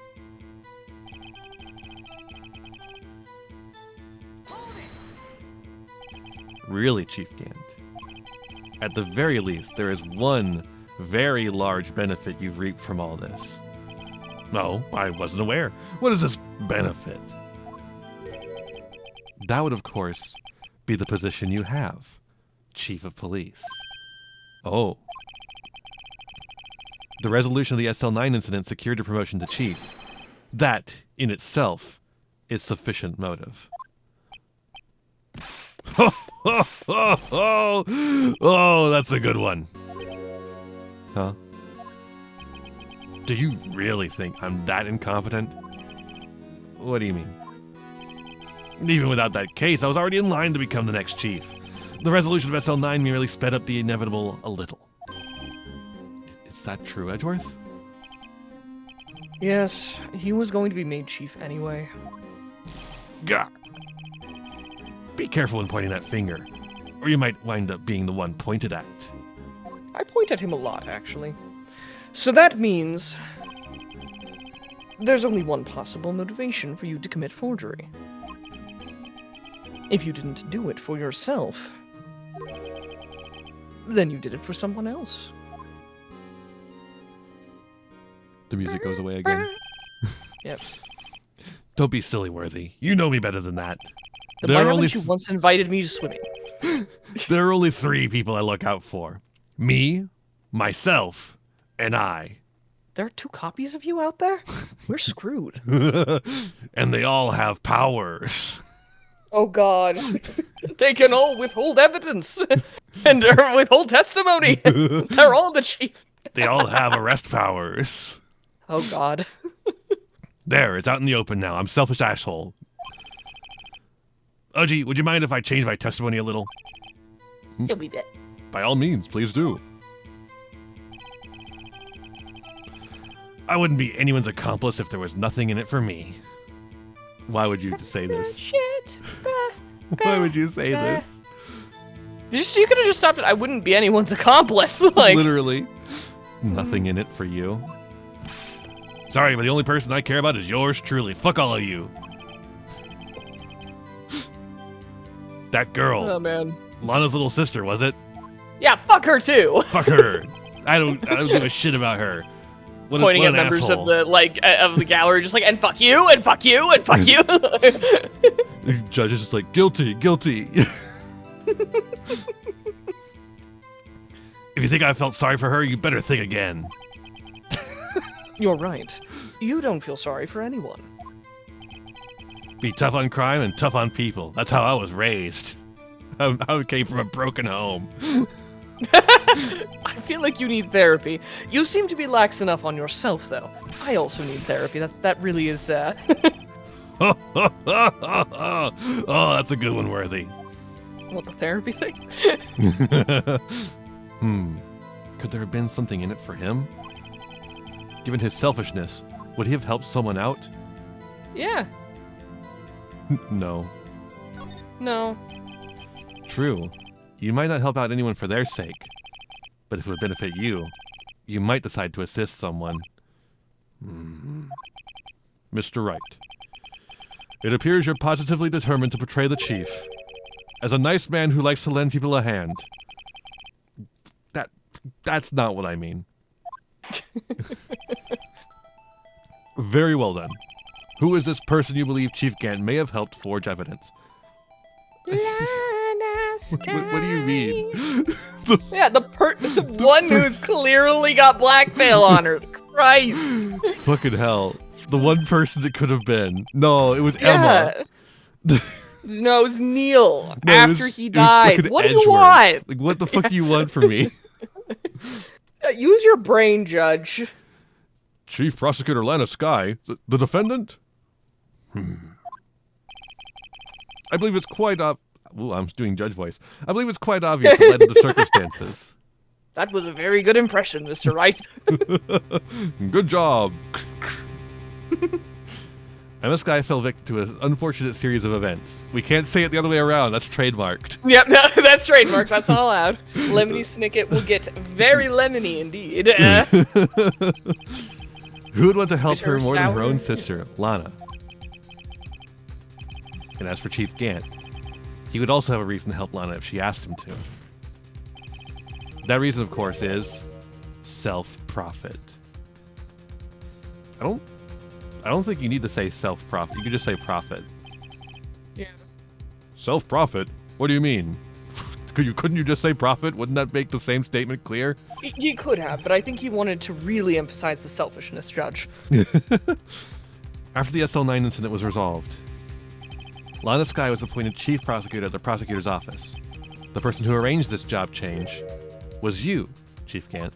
Really, Chief Gant. At the very least, there is one very large benefit you've reaped from all this. No, I wasn't aware. What is this benefit? That would, of course, be the position you have, Chief of Police. Oh. The resolution of the SL9 incident secured your promotion to Chief. That, in itself, is sufficient motive. Oh, that's a good one. Huh? Do you really think I'm that incompetent? What do you mean? Even without that case, I was already in line to become the next chief. The resolution of SL9 merely sped up the inevitable a little. Is that true, Edgeworth? Yes, he was going to be made chief anyway. Gah! Be careful when pointing that finger, or you might wind up being the one pointed at. I point at him a lot, actually. So that means there's only one possible motivation for you to commit forgery. If you didn't do it for yourself, then you did it for someone else. The music goes away again. Yep. Don't be silly, Worthy. You know me better than that. Then why haven't you once invited me to swimming? There are only 3 people I look out for. Me, myself, and I. There are 2 copies of you out there? We're screwed. And they all have powers. Oh God. They can all withhold evidence and withhold testimony. They're all the chief. They all have arrest powers. Oh God. There, it's out in the open now. I'm selfish asshole. Oji, would you mind if I change my testimony a little? A wee bit. By all means, please do. I wouldn't be anyone's accomplice if there was nothing in it for me. Why would you say this? Why would you say this? You could have just stopped it. I wouldn't be anyone's accomplice. Like, literally. Nothing in it for you. Sorry, but the only person I care about is yours truly. Fuck all of you. That girl. Oh man. Lana's little sister, was it? Yeah, fuck her too. Fuck her. I don't give a shit about her. Pointing at members of the gallery, just like, and fuck you, and fuck you, and fuck you. The judge is just like, guilty, guilty. If you think I felt sorry for her, you better think again. You're right. You don't feel sorry for anyone. Be tough on crime and tough on people. That's how I was raised. I came from a broken home. I feel like you need therapy. You seem to be lax enough on yourself, though. I also need therapy. That really is, Oh, that's a good one, Worthy. What, the therapy thing? Could there have been something in it for him? Given his selfishness, would he have helped someone out? Yeah. No. No. True. You might not help out anyone for their sake, but if it would benefit you, you might decide to assist someone. Mr. Wright, it appears you're positively determined to portray the chief as a nice man who likes to lend people a hand. That's not what I mean. Very well done. Who is this person you believe Chief Gant may have helped forge evidence? What do you mean? Yeah, the one who's clearly got blackmail on her. Christ. Fucking hell. The one person it could have been. No, it was Emma. No, it was Neil. No, after he died. What do you want? Like, what the fuck do you want from me? Use your brain, Judge. Chief Prosecutor Lana Skye, the defendant? I believe it's quite Ooh, I'm doing judge voice. I believe it's quite obvious in light of the circumstances. That was a very good impression, Mr. Wright. Good job. Emma Skye fell victim to an unfortunate series of events. We can't say it the other way around. That's trademarked. Yep, no, that's trademarked. That's not allowed. Lemony Snicket will get very lemony indeed. Who would want to help her more than her own sister, Lana? And as for Chief Gant, he would also have a reason to help Lana if she asked him to. That reason, of course, is self-profit. I don't think you need to say self-profit. You can just say profit. Yeah. Self-profit? What do you mean? Couldn't you just say profit? Wouldn't that make the same statement clear? You could have, but I think he wanted to really emphasize the selfishness, Judge. After the SL9 incident was resolved, Lana Skye was appointed chief prosecutor at the prosecutor's office. The person who arranged this job change was you, Chief Gant.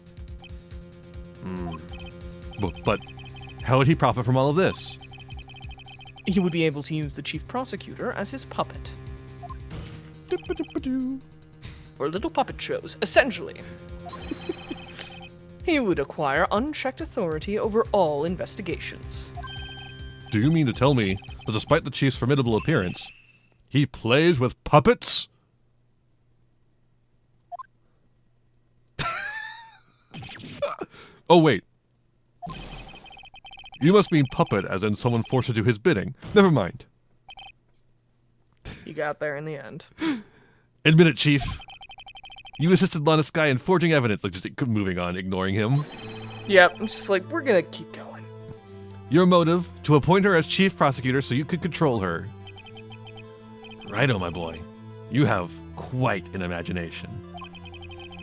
But how would he profit from all of this? He would be able to use the chief prosecutor as his puppet. For little puppet shows, essentially. He would acquire unchecked authority over all investigations. Do you mean to tell me that despite the chief's formidable appearance, he plays with puppets? Oh, wait. You must mean puppet as in someone forced to do his bidding. Never mind. You got there in the end. Admit it, Chief. You assisted Lana Skye in forging evidence. Like, just moving on, ignoring him. Yep, I'm just like, we're gonna keep going. Your motive, to appoint her as chief prosecutor so you could control her. Righto, my boy. You have quite an imagination.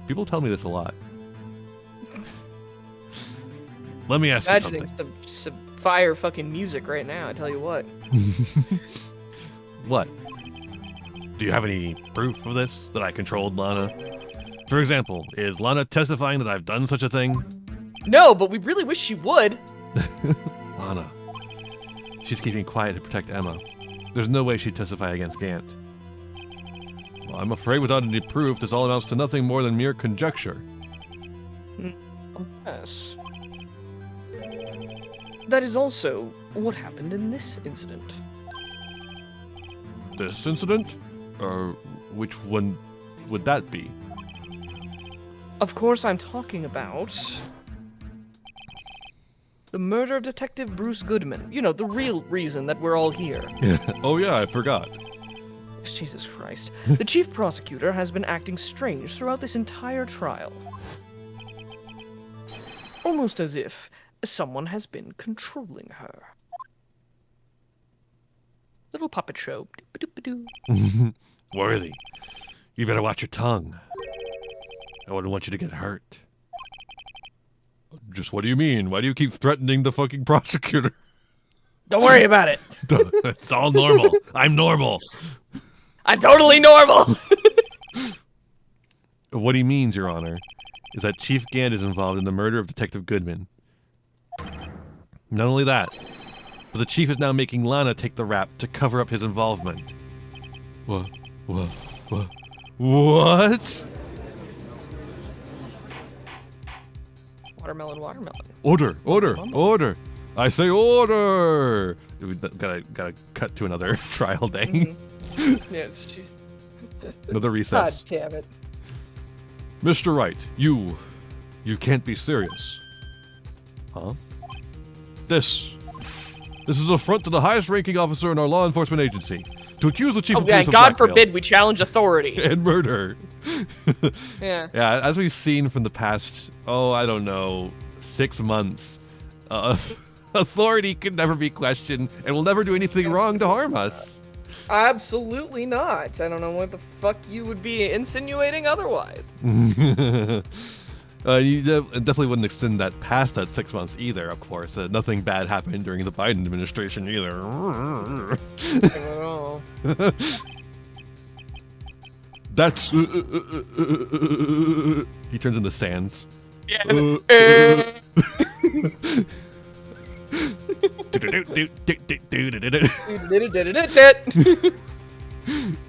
People tell me this a lot. Let me ask you something. Imagining some fire fucking music right now, I tell you what. What? Do you have any proof of this, that I controlled Lana? For example, is Lana testifying that I've done such a thing? No, but we really wish she would. Lana. She's keeping quiet to protect Emma. There's no way she'd testify against Gant. Well, I'm afraid without any proof, this all amounts to nothing more than mere conjecture. Yes. That is also what happened in this incident. This incident? Which one would that be? Of course, I'm talking about the murder of Detective Bruce Goodman. You know, the real reason that we're all here. Oh yeah, I forgot. Jesus Christ. The chief prosecutor has been acting strange throughout this entire trial. Almost as if someone has been controlling her. Little puppet show. Worthy, you better watch your tongue. I wouldn't want you to get hurt. Just what do you mean? Why do you keep threatening the fucking prosecutor? Don't worry about it. It's all normal. I'm normal. I'm totally normal. What he means, Your Honor, is that Chief Gant is involved in the murder of Detective Goodman. Not only that, but the Chief is now making Lana take the rap to cover up his involvement. What? Watermelon. Order! I say order! We gotta cut to another trial day. Yes. Another recess. God damn it. Mr. Wright, you can't be serious. Huh? This is an affront to the highest ranking officer in our law enforcement agency. To accuse the chief of police of God blackmail forbid we challenge authority. and murder. Yeah. Yeah, as we've seen from the past, 6 months, authority can never be questioned and will never do anything wrong to harm us. Absolutely not. I don't know what the fuck you would be insinuating otherwise. You definitely wouldn't extend that past that 6 months either, of course. Nothing bad happened during the Biden administration either. That's... He turns into Sans. Yeah.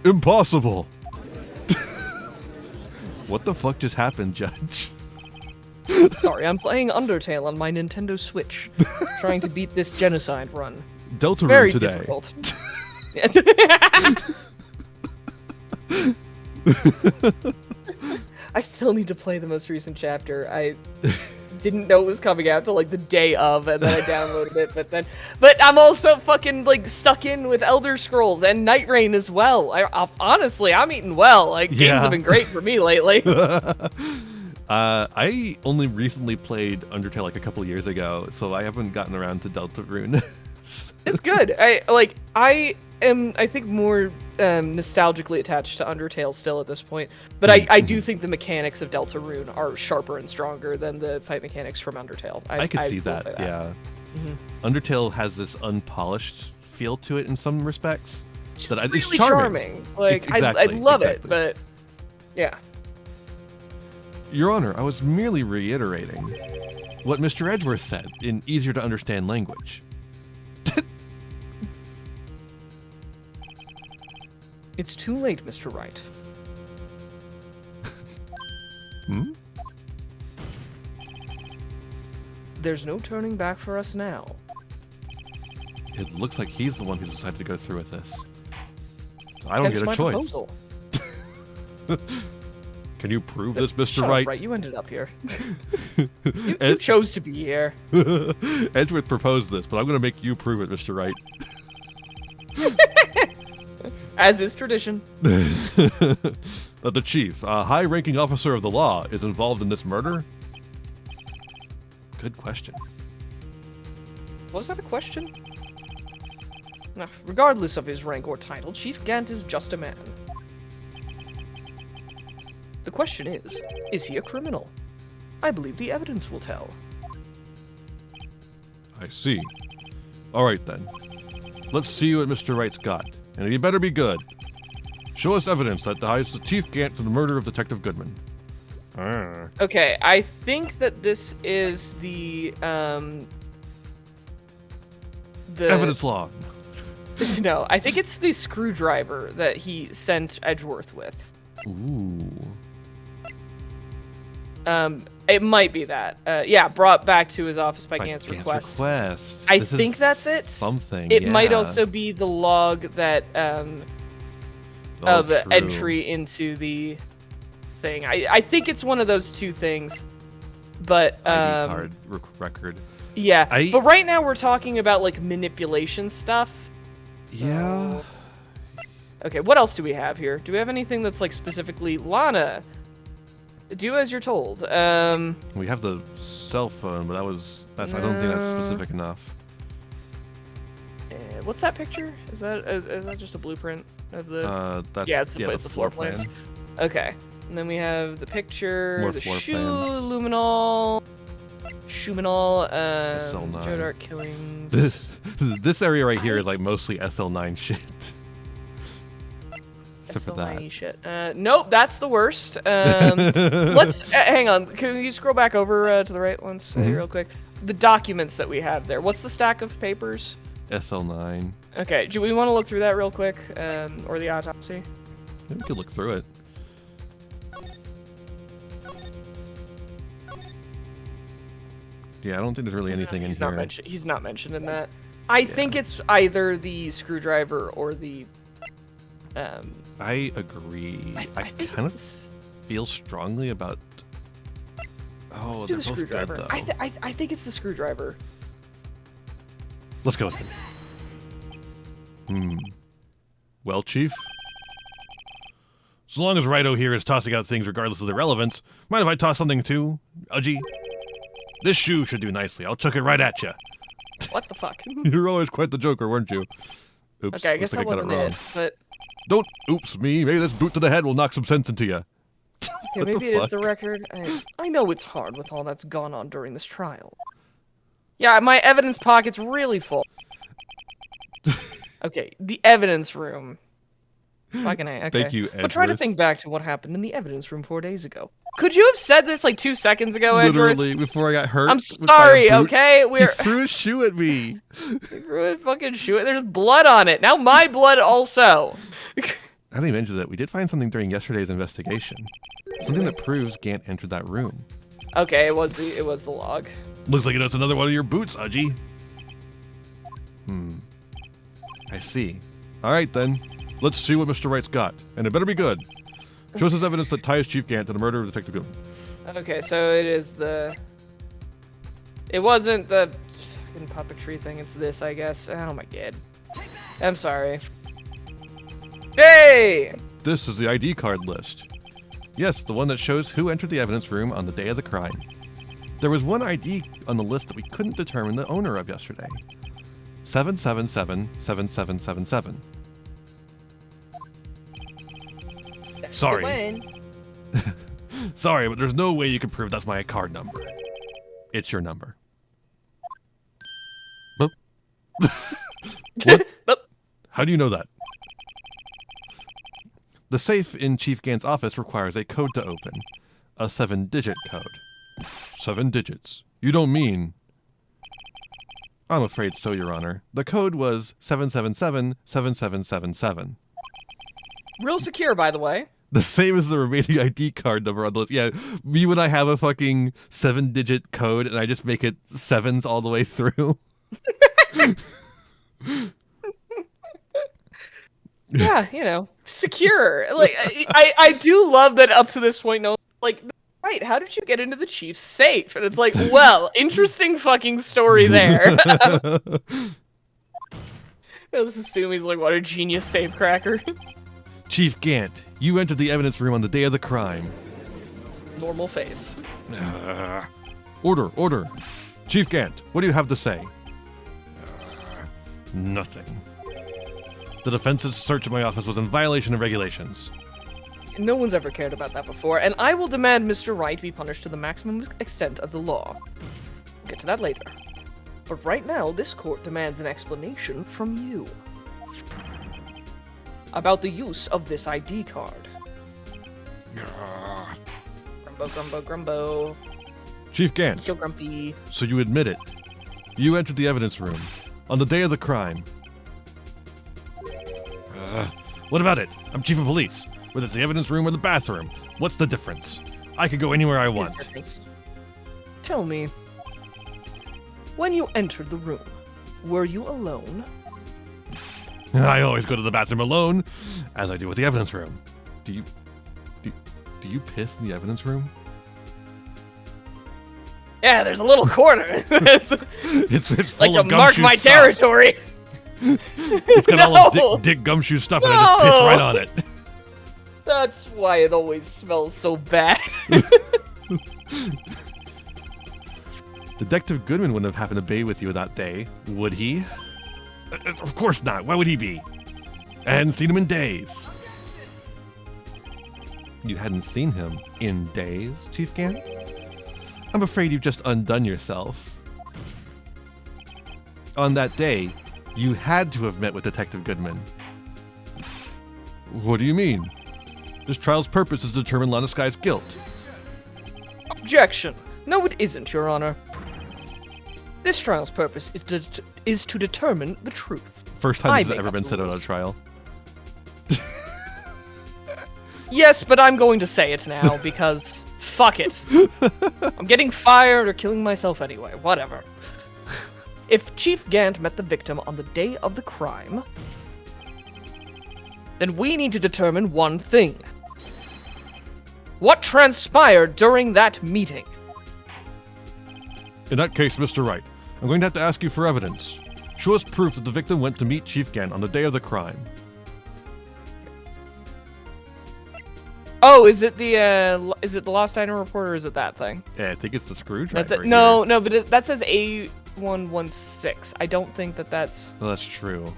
Impossible. What the fuck just happened, Judge? Sorry, I'm playing Undertale on my Nintendo Switch, trying to beat this genocide run. Deltarune Very today. difficult. I still need to play the most recent chapter. I didn't know it was coming out till like the day of, and then I downloaded it. But I'm also fucking like stuck in with Elder Scrolls and Night Rain as well. Honestly, I'm eating well. Like games have been great for me lately. I only recently played Undertale like a couple years ago, so I haven't gotten around to Deltarune. It's good. I am, I think, more nostalgically attached to Undertale still at this point, but I do think the mechanics of Deltarune are sharper and stronger than the fight mechanics from Undertale. I could see that, yeah. Undertale has this unpolished feel to it in some respects. It's really charming. Like, exactly, I love it, but yeah. Your Honor, I was merely reiterating what Mr. Edgeworth said in easier to understand language. It's too late, Mr. Wright. There's no turning back for us now. It looks like he's the one who decided to go through with this. I don't get a choice. Can you prove this, Mr. Shut Wright? Up, Wright? You ended up here. you chose to be here. Edgeworth proposed this, but I'm going to make you prove it, Mr. Wright. As is tradition. The chief, a high-ranking officer of the law, is involved in this murder? Good question. Was that a question? Regardless of his rank or title, Chief Gant is just a man. The question is he a criminal? I believe the evidence will tell. I see. All right, then. Let's see what Mr. Wright's got. And he better be good. Show us evidence that ties the Chief Gant to the murder of Detective Goodman. Okay, I think that this is the evidence law. No, I think it's the screwdriver that he sent Edgeworth with. Ooh. It might be that. Yeah, brought back to his office by Gant's request. I think that's it. Something. It might also be the log that of entry into the thing. I think it's one of those two things. But card record. Yeah. But right now we're talking about like manipulation stuff. Yeah. Okay, what else do we have here? Do we have anything that's like specifically Lana? Do as you're told. We have the cell phone, but I don't think that's specific enough. What's that picture? Is that just a blueprint of the? It's the floor plans. Okay, and then we have the picture, more the floor shoe, plans. Luminol, Shuminol, SL9. Joe Dark Killings. This area right here is like mostly SL9 shit. Except for that. Shit. Nope, that's the worst. Let's hang on. Can you scroll back over to the right once, real quick? The documents that we have there. What's the stack of papers? SL9. Okay. Do we want to look through that real quick, or the autopsy? Yeah, we could look through it. Yeah, I don't think there's really anything in here. He's not mentioned in that. I think it's either the screwdriver or the. I agree. I kind of feel strongly about. Oh, they're both good though. I think it's the screwdriver. Let's go. Well, Chief. So long as Righto here is tossing out things regardless of their relevance, mind if I toss something too, Udgy? This shoe should do nicely. I'll chuck it right at you. What the fuck? You're always quite the joker, weren't you? Oops. Okay, I guess that wasn't it, but... Don't oops me. Maybe this boot to the head will knock some sense into you. Okay, maybe it is the record. I know it's hard with all that's gone on during this trial. Yeah, my evidence pocket's really full. Okay, the evidence room. Fucking A, okay. Thank you, Edgeworth. But try to think back to what happened in the evidence room 4 days ago. Could you have said this like 2 seconds ago, Edgeworth? Literally, before I got hurt. I'm sorry, okay? He threw a shoe at me. He threw a fucking shoe. There's blood on it. Now my blood also. I didn't even mention that we did find something during yesterday's investigation. Something that proves Gant entered that room. Okay, it was the log. Looks like it's another one of your boots, Udgy. I see. All right, then. Let's see what Mr. Wright's got. And it better be good. Show us his evidence that ties Chief Gant to the murder of Detective Goodman. Okay, so it is the... It wasn't the fucking puppetry thing, it's this, I guess. Oh my god. I'm sorry. Hey! This is the ID card list. Yes, the one that shows who entered the evidence room on the day of the crime. There was one ID on the list that we couldn't determine the owner of yesterday. 7777777. Sorry. Sorry, but there's no way you can prove that's my card number. It's your number. Boop. What? Boop. How do you know that? The safe in Chief Gant's office requires a code to open. A 7-digit code. 7 digits. You don't mean... I'm afraid so, Your Honor. The code was 7777777. Real secure, by the way. The same as the remaining ID card number on the list. Yeah, me when I have a fucking 7-digit code and I just make it 7s all the way through. Yeah, you know, secure. Like, I do love that up to this point, no, like, right, how did you get into the Chief's safe? And it's like, well, interesting fucking story there. I just assume he's like, what a genius safecracker. Chief Gant, you entered the evidence room on the day of the crime. Normal face. Order. Chief Gant, what do you have to say? Nothing. The defense's search of my office was in violation of regulations. No one's ever cared about that before, and I will demand Mr. Wright be punished to the maximum extent of the law. We'll get to that later. But right now, this court demands an explanation from you. About the use of this ID card. Grumbo. Chief Gant, Kill Grumpy. so you admit it. You entered the evidence room on the day of the crime. What about it? I'm chief of police. Whether it's the evidence room or the bathroom, what's the difference? I could go anywhere I want. Tell me, when you entered the room, were you alone? I always go to the bathroom alone, as I do with the evidence room. Do you piss in the evidence room? Yeah, there's a little corner. it's full like of to mark my stuff. territory. It's got all of Dick Gumshoe stuff, and I just piss right on it. That's why it always smells so bad. Detective Goodman wouldn't have happened to be with you that day, would he? Of course not. Why would he be? I hadn't seen him in days. You hadn't seen him in days, Chief Gant? I'm afraid you've just undone yourself. On that day, you had to have met with Detective Goodman. What do you mean? This trial's purpose is to determine Lanniskai's guilt. Objection. No, it isn't, Your Honor. This trial's purpose is to determine the truth. First time this has ever been said on a trial. Yes, but I'm going to say it now because fuck it. I'm getting fired or killing myself anyway. Whatever. If Chief Gant met the victim on the day of the crime, then we need to determine one thing. What transpired during that meeting? In that case, Mr. Wright, I'm going to have to ask you for evidence. Show us proof that the victim went to meet Chief Gant on the day of the crime. Oh, is it the Lost Item Report, or is it that thing? Yeah, I think it's the screwdriver. No, but that says A116. I don't think that's... Well, that's true.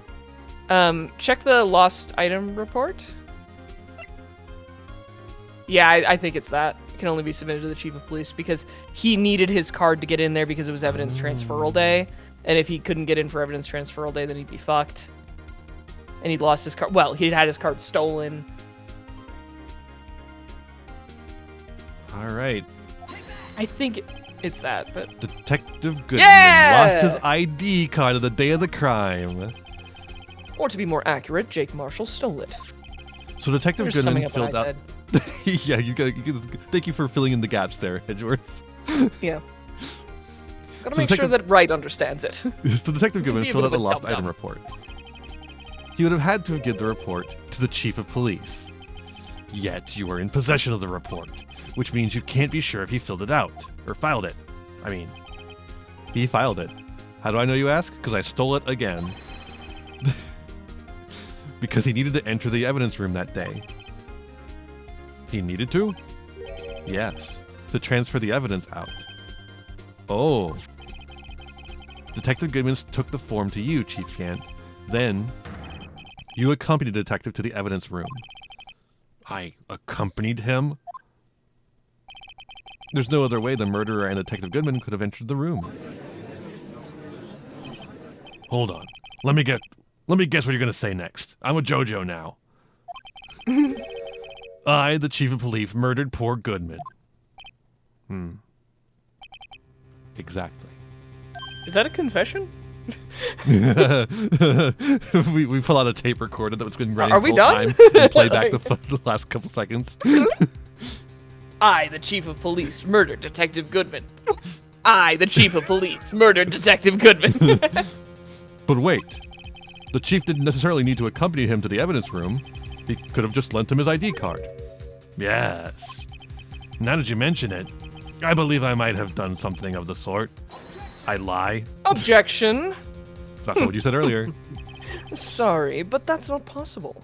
Check the Lost Item Report. Yeah, I think it's that. It can only be submitted to the chief of police because he needed his card to get in there because it was evidence transferal day. And if he couldn't get in for evidence transferal day, then he'd be fucked. And he'd lost his card. Well, he'd had his card stolen. All right. I think it's that, but... Detective Goodman lost his ID card on the day of the crime. Or to be more accurate, Jake Marshall stole it. So Detective Just Goodman filled out... Yeah, thank you for filling in the gaps there, Edgeworth. Yeah. Gotta make sure that Wright understands it. So Detective Goodman filled out the lost item report. He would have had to give the report to the chief of police. Yet you were in possession of the report, which means you can't be sure if he filled it out, or filed it. I mean, he filed it. How do I know, you ask? Because I stole it again. Because he needed to enter the evidence room that day. He needed to? Yes, to transfer the evidence out. Oh. Detective Goodman took the form to you, Chief Gant. Then, you accompanied the detective to the evidence room. I accompanied him? There's no other way the murderer and Detective Goodman could have entered the room. Hold on. Let me guess what you're going to say next. I'm a JoJo now. I, the chief of police, murdered poor Goodman. Exactly. Is that a confession? we pull out a tape recorder that's been running Are we full done? time and play back the last couple seconds. I, the chief of police, murdered Detective Goodman. I, the chief of police, murdered Detective Goodman. But wait. The chief didn't necessarily need to accompany him to the evidence room. He could have just lent him his ID card. Yes. Now that you mention it, I believe I might have done something of the sort. I lie. Objection. That's not what you said earlier. Sorry, but that's not possible.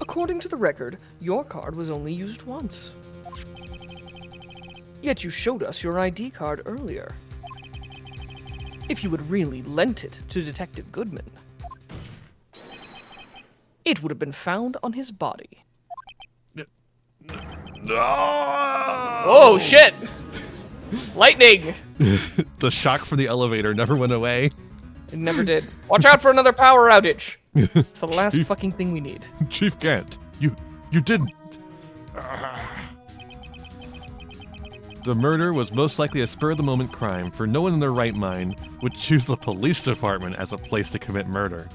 According to the record, your card was only used once. Yet you showed us your ID card earlier. If you had really lent it to Detective Goodman, it would have been found on his body. No! Oh, shit! Lightning! The shock from the elevator never went away. It never did. Watch out for another power outage. It's the last fucking thing we need. Chief Gant, you didn't. The murder was most likely a spur-of-the-moment crime, for no one in their right mind would choose the police department as a place to commit murder.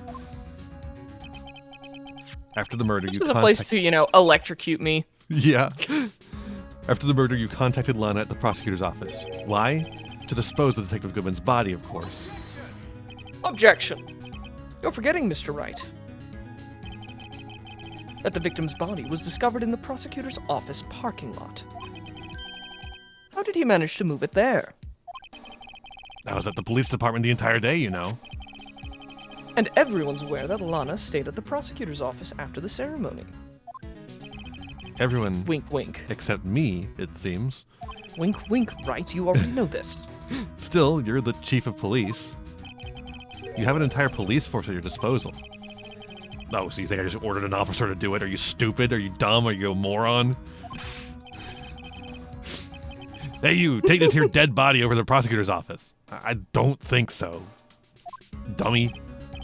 After the murder, this is a place to, electrocute me. Yeah. After the murder, you contacted Lana at the prosecutor's office. Why? To dispose of Detective Goodman's body, of course. Objection. You're forgetting, Mr. Wright, that the victim's body was discovered in the prosecutor's office parking lot. How did he manage to move it there? I was at the police department the entire day, you know. And everyone's aware that Lana stayed at the prosecutor's office after the ceremony. Everyone... Wink, wink. Except me, it seems. Wink, wink, Wright. You already know this. Still, you're the chief of police. You have an entire police force at your disposal. Oh, so you think I just ordered an officer to do it? Are you stupid? Are you dumb? Are you a moron? Hey, you, take this here dead body over to the prosecutor's office. I don't think so. Dummy.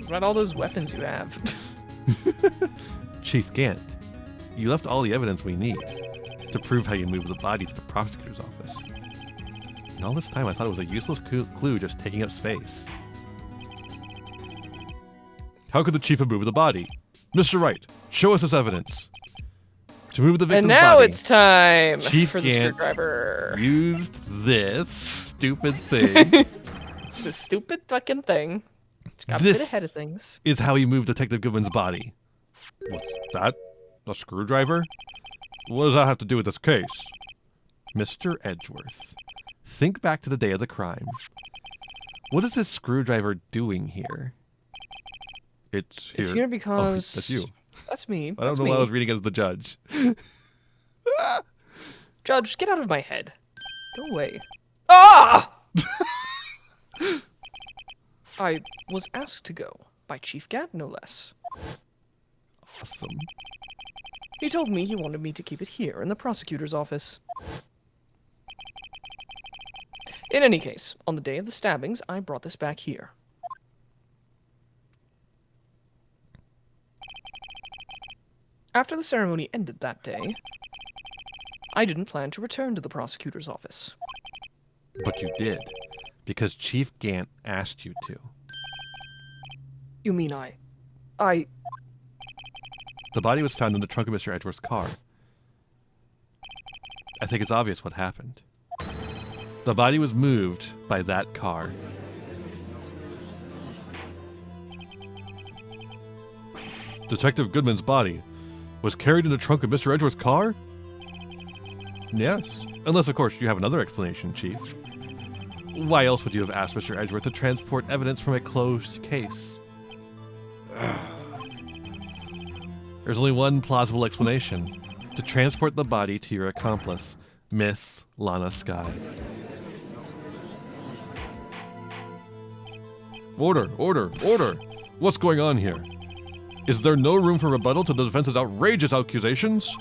What all those weapons you have? Chief Gant, you left all the evidence we need to prove how you moved the body to the prosecutor's office. And all this time I thought it was a useless clue just taking up space. How could the chief have moved the body? Mr. Wright, show us this evidence. To move the victim's body. And now it's time Chief for the Gant screwdriver. Used this stupid thing. The stupid fucking thing. Just got a bit ahead of things. Is how he moved Detective Goodman's body. What's that? A screwdriver? What does that have to do with this case? Mr. Edgeworth, think back to the day of the crime. What is this screwdriver doing here? It's here. It's here because... Oh, that's you. That's me. I don't know why I was reading as the judge. Judge, get out of my head. Go away. Ah! I was asked to go by Chief Gant, no less. Awesome. He told me he wanted me to keep it here in the prosecutor's office. In any case, on the day of the stabbings, I brought this back here. After the ceremony ended that day, I didn't plan to return to the prosecutor's office. But you did, because Chief Gant asked you to. You mean I... The body was found in the trunk of Mr. Edgeworth's car. I think it's obvious what happened. The body was moved by that car. Detective Goodman's body was carried in the trunk of Mr. Edgeworth's car? Yes. Unless, of course, you have another explanation, Chief. Why else would you have asked Mr. Edgeworth to transport evidence from a closed case? There's only one plausible explanation. To transport the body to your accomplice, Miss Lana Skye. Order, order, order! What's going on here? Is there no room for rebuttal to the defense's outrageous accusations?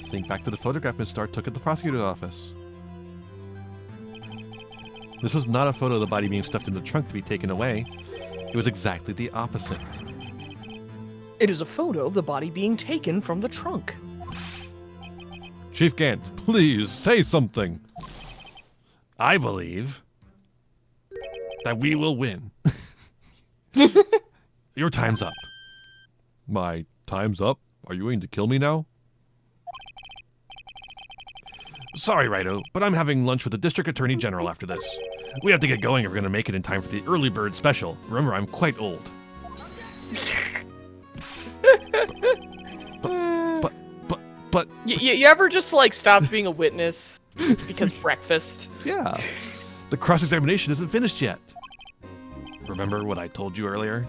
Think back to the photograph Miss Starr took at the prosecutor's office. This was not a photo of the body being stuffed in the trunk to be taken away. It was exactly the opposite. It is a photo of the body being taken from the trunk. Chief Gant, please say something. I believe that we will win. Your time's up. My time's up? Are you going to kill me now? Sorry, Righto, but I'm having lunch with the District Attorney General after this. We have to get going if we're going to make it in time for the early bird special. Remember, I'm quite old. But... You ever just, like, stop being a witness because breakfast? Yeah. The cross-examination isn't finished yet. Remember what I told you earlier?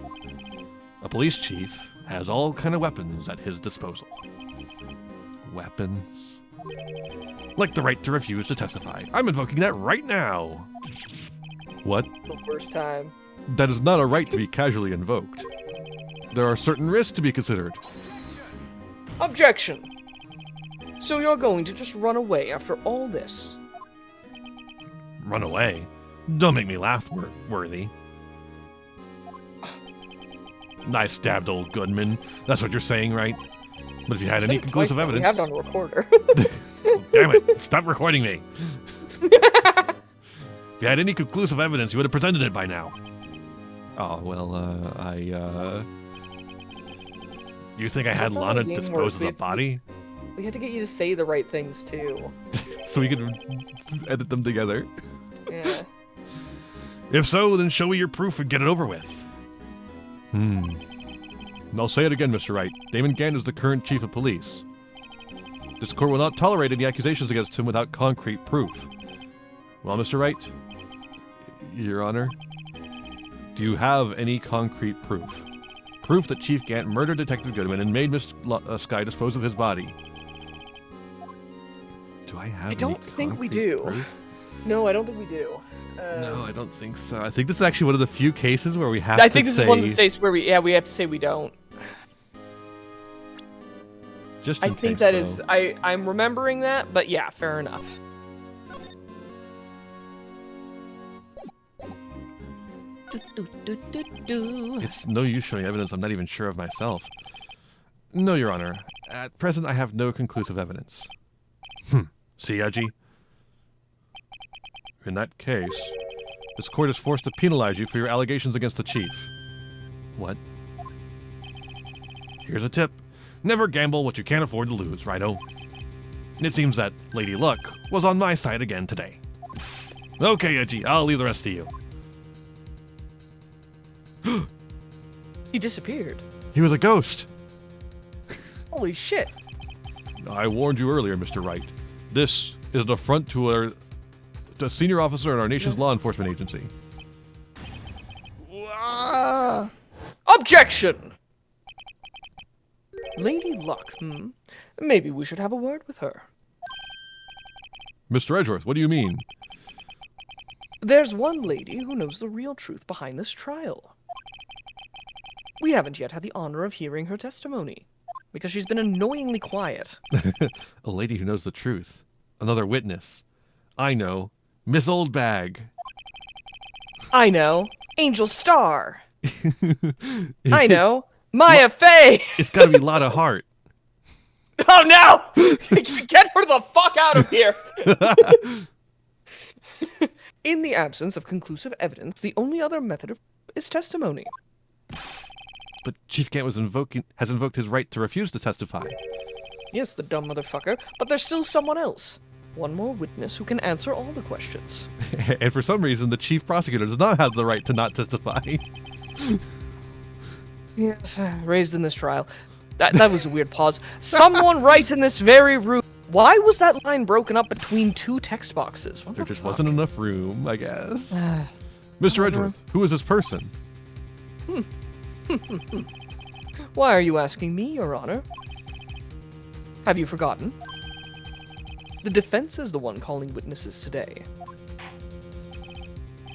A police chief has all kind of weapons at his disposal. Weapons? Like the right to refuse to testify. I'm invoking that right now. What? The first time. That is not a right to be casually invoked. There are certain risks to be considered. Objection! So you're going to just run away after all this? Run away? Don't make me laugh, Worthy. I stabbed old Goodman. That's what you're saying, right? But if you had any conclusive evidence... We have it on recorder. Damn it, stop recording me. If you had any conclusive evidence, you would have presented it by now. Oh, well, You think I had Lana dispose of the body? We had to get you to say the right things, too. So we could edit them together? Yeah. If so, then show me your proof and get it over with. I'll say it again, Mr. Wright. Damon Gant is the current chief of police. This court will not tolerate any accusations against him without concrete proof. Well, Mr. Wright, Your Honor, do you have any concrete proof? Proof that Chief Gant murdered Detective Goodman and made Miss Skye dispose of his body. Do I have I don't think we do. Proof? No, I don't think we do. No, I don't think so. I think this is actually one of the few cases where we have I think this is one of the states where we have to say we don't. Just I think that is... I'm remembering that, but yeah, fair enough. It's no use showing evidence I'm not even sure of myself. No, Your Honor. At present, I have no conclusive evidence. See, Edgy? In that case, this court is forced to penalize you for your allegations against the chief. What? Here's a tip. Never gamble what you can't afford to lose, righto? It seems that Lady Luck was on my side again today. Okay, Edgy, I'll leave the rest to you. He disappeared. He was a ghost. Holy shit. I warned you earlier, Mr. Wright. This is an affront to a senior officer in our nation's law enforcement agency. Objection! Lady Luck, Maybe we should have a word with her. Mr. Edgeworth, what do you mean? There's one lady who knows the real truth behind this trial. We haven't yet had the honor of hearing her testimony, because she's been annoyingly quiet. A lady who knows the truth. Another witness. I know. Miss Oldbag. I know. Angel Star. I know. Maya Fey. It's gotta be Lotta Hart. Oh no! Get her the fuck out of here! In the absence of conclusive evidence, the only other method is testimony. But Chief Gant has invoked his right to refuse to testify. Yes, the dumb motherfucker, but there's still someone else. One more witness who can answer all the questions. And for some reason, the chief prosecutor does not have the right to not testify. Yes, raised in this trial. That was a weird pause. Someone writes in this very room. Why was that line broken up between two text boxes? There just wasn't enough room, I guess. Mr. Edgeworth, who is this person? Why are you asking me, Your Honor? Have you forgotten? The defense is the one calling witnesses today.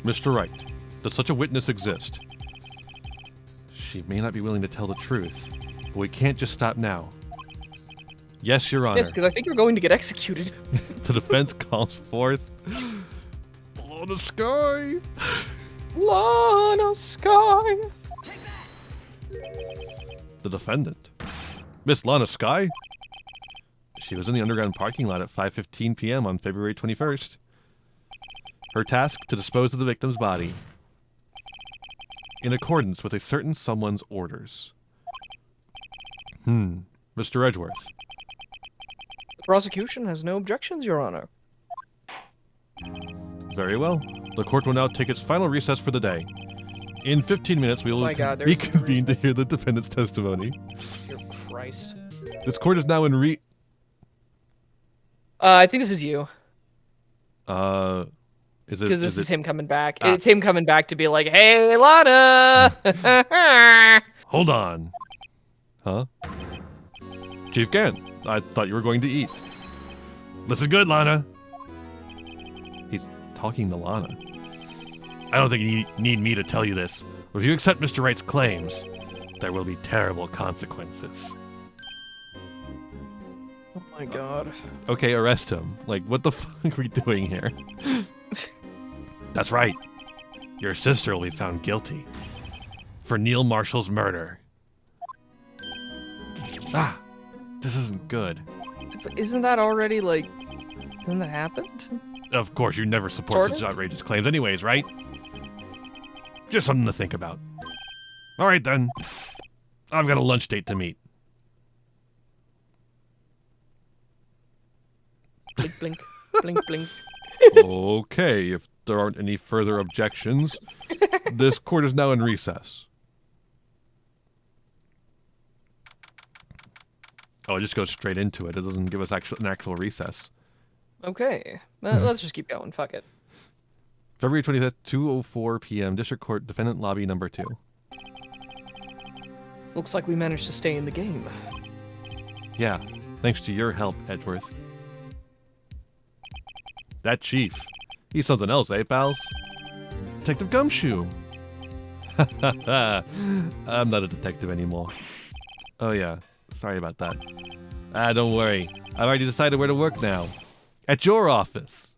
Mr. Wright, does such a witness exist? She may not be willing to tell the truth, but we can't just stop now. Yes, Your Honor. Yes, because I think you're going to get executed. The defense calls forth Lana Sky. Lana Sky. The defendant, Miss Lana Sky. She was in the underground parking lot at 5:15 p.m. on February 21st. Her task to dispose of the victim's body in accordance with a certain someone's orders. Mr. Edgeworth. The prosecution has no objections, Your Honor. Very well. The court will now take its final recess for the day. In 15 minutes, we will reconvene to hear the defendant's testimony. Dear Christ. This court is now in I think this is you. Is it? Because this is him coming back. It's him coming back to be like, "Hey, Lana." Hold on. Huh? Chief Gant, I thought you were going to eat. Listen good, Lana. He's talking to Lana. I don't think you need me to tell you this, but if you accept Mr. Wright's claims, there will be terrible consequences. Oh my god. Okay, arrest him. Like, what the fuck are we doing here? That's right. Your sister will be found guilty for Neil Marshall's murder. This isn't good. Isn't that already, like, isn't that happened? Of course, you never support such outrageous claims anyways, right? Just something to think about. All right, then. I've got a lunch date to meet. Blink, blink, blink, blink. Okay, if there aren't any further objections, this court is now in recess. Oh, it just goes straight into it. It doesn't give us an actual recess. Okay. Let's just keep going. Fuck it. February 25th, 2:04 p.m., District Court, Defendant Lobby number 2. Looks like we managed to stay in the game. Yeah, thanks to your help, Edgeworth. That chief. He's something else, eh, pals? Detective Gumshoe. I'm not a detective anymore. Oh, yeah. Sorry about that. Don't worry. I've already decided where to work now. At your office.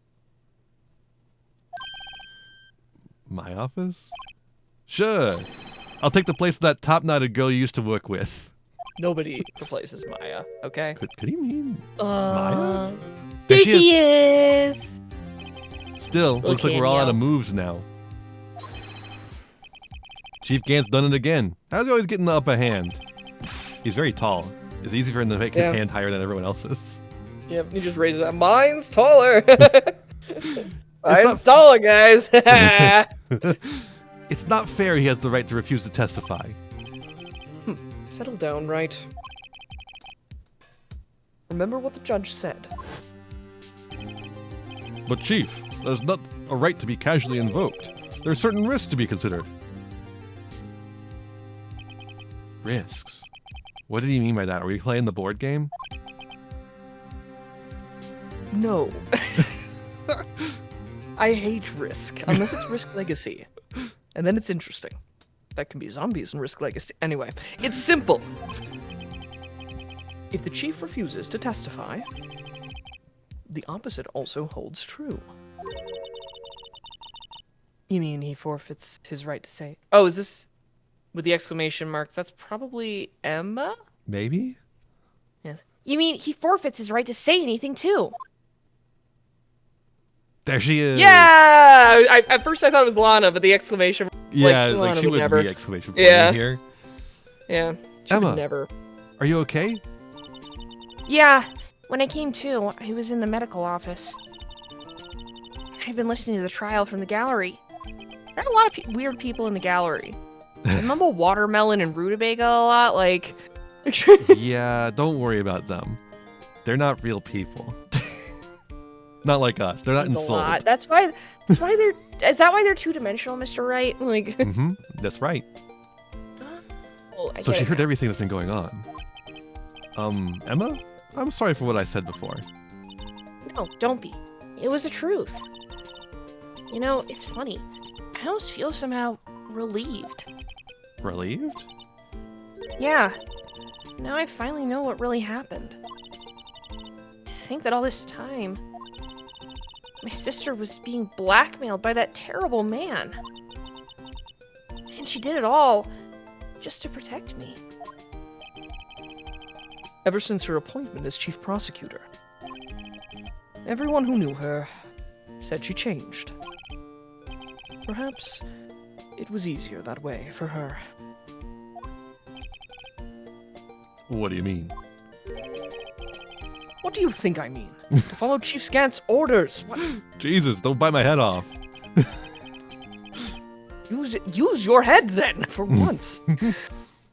My office? Sure. I'll take the place of that top-knotted girl you used to work with. Nobody replaces Maya, okay? Could he mean Maya? There she is. Still, looks like we're all out of moves now. Chief Gant's done it again. How's he always getting the upper hand? He's very tall. It's easy for him to make his hand higher than everyone else's. Yep, he just raises that. Mine's taller. Mine's taller, guys. It's not fair he has the right to refuse to testify. Settle down, Wright. Remember what the judge said. But Chief, there's not a right to be casually invoked. There are certain risks to be considered. Risks? What did he mean by that? Are we playing the board game? No. I hate Risk, unless it's Risk Legacy. And then it's interesting. that can be zombies in Risk Legacy. Anyway, it's simple. If the chief refuses to testify, the opposite also holds true. You mean he forfeits his right to say... Oh, is this with the exclamation marks? That's probably Emma? Maybe? Yes. You mean he forfeits his right to say anything, too? There she is. Yeah! At first I thought it was Lana, but the exclamation... Yeah, Lana like she would wouldn't never. be exclamation point in here. Yeah, she Emma. would never. Are you okay? Yeah. When I came to, he was in the medical office. I've been listening to the trial from the gallery. There are a lot of weird people in the gallery. They mumble watermelon and rutabaga a lot, like... Yeah, don't worry about them. They're not real people. Not like us. They're not in That's a Soul. lot. That's why they're... Is that why they're two-dimensional, Mr. Wright? Like... Mm-hmm. That's right. Well, I So get she it heard now. everything that's been going on. Emma? I'm sorry for what I said before. No, don't be. It was the truth. You know, it's funny. I almost feel somehow relieved. Relieved? Yeah. Now I finally know what really happened. To think that all this time, my sister was being blackmailed by that terrible man. And she did it all just to protect me. Ever since her appointment as chief prosecutor, everyone who knew her said she changed. Perhaps it was easier that way for her. What do you mean? What do you think I mean? To follow Chief Scant's orders. What? Jesus, don't bite my head off. Use your head then, for once.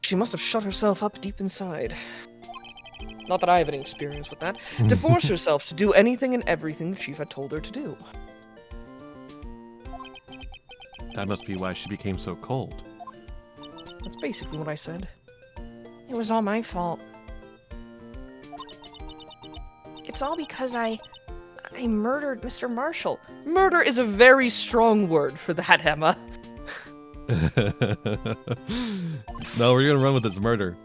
She must have shut herself up deep inside. Not that I have any experience with that. To force herself to do anything and everything the chief had told her to do. That must be why she became so cold. That's basically what I said. It was all my fault. It's all because I murdered Mr. Marshall. Murder is a very strong word for that, Emma. No, we're gonna run with this murder.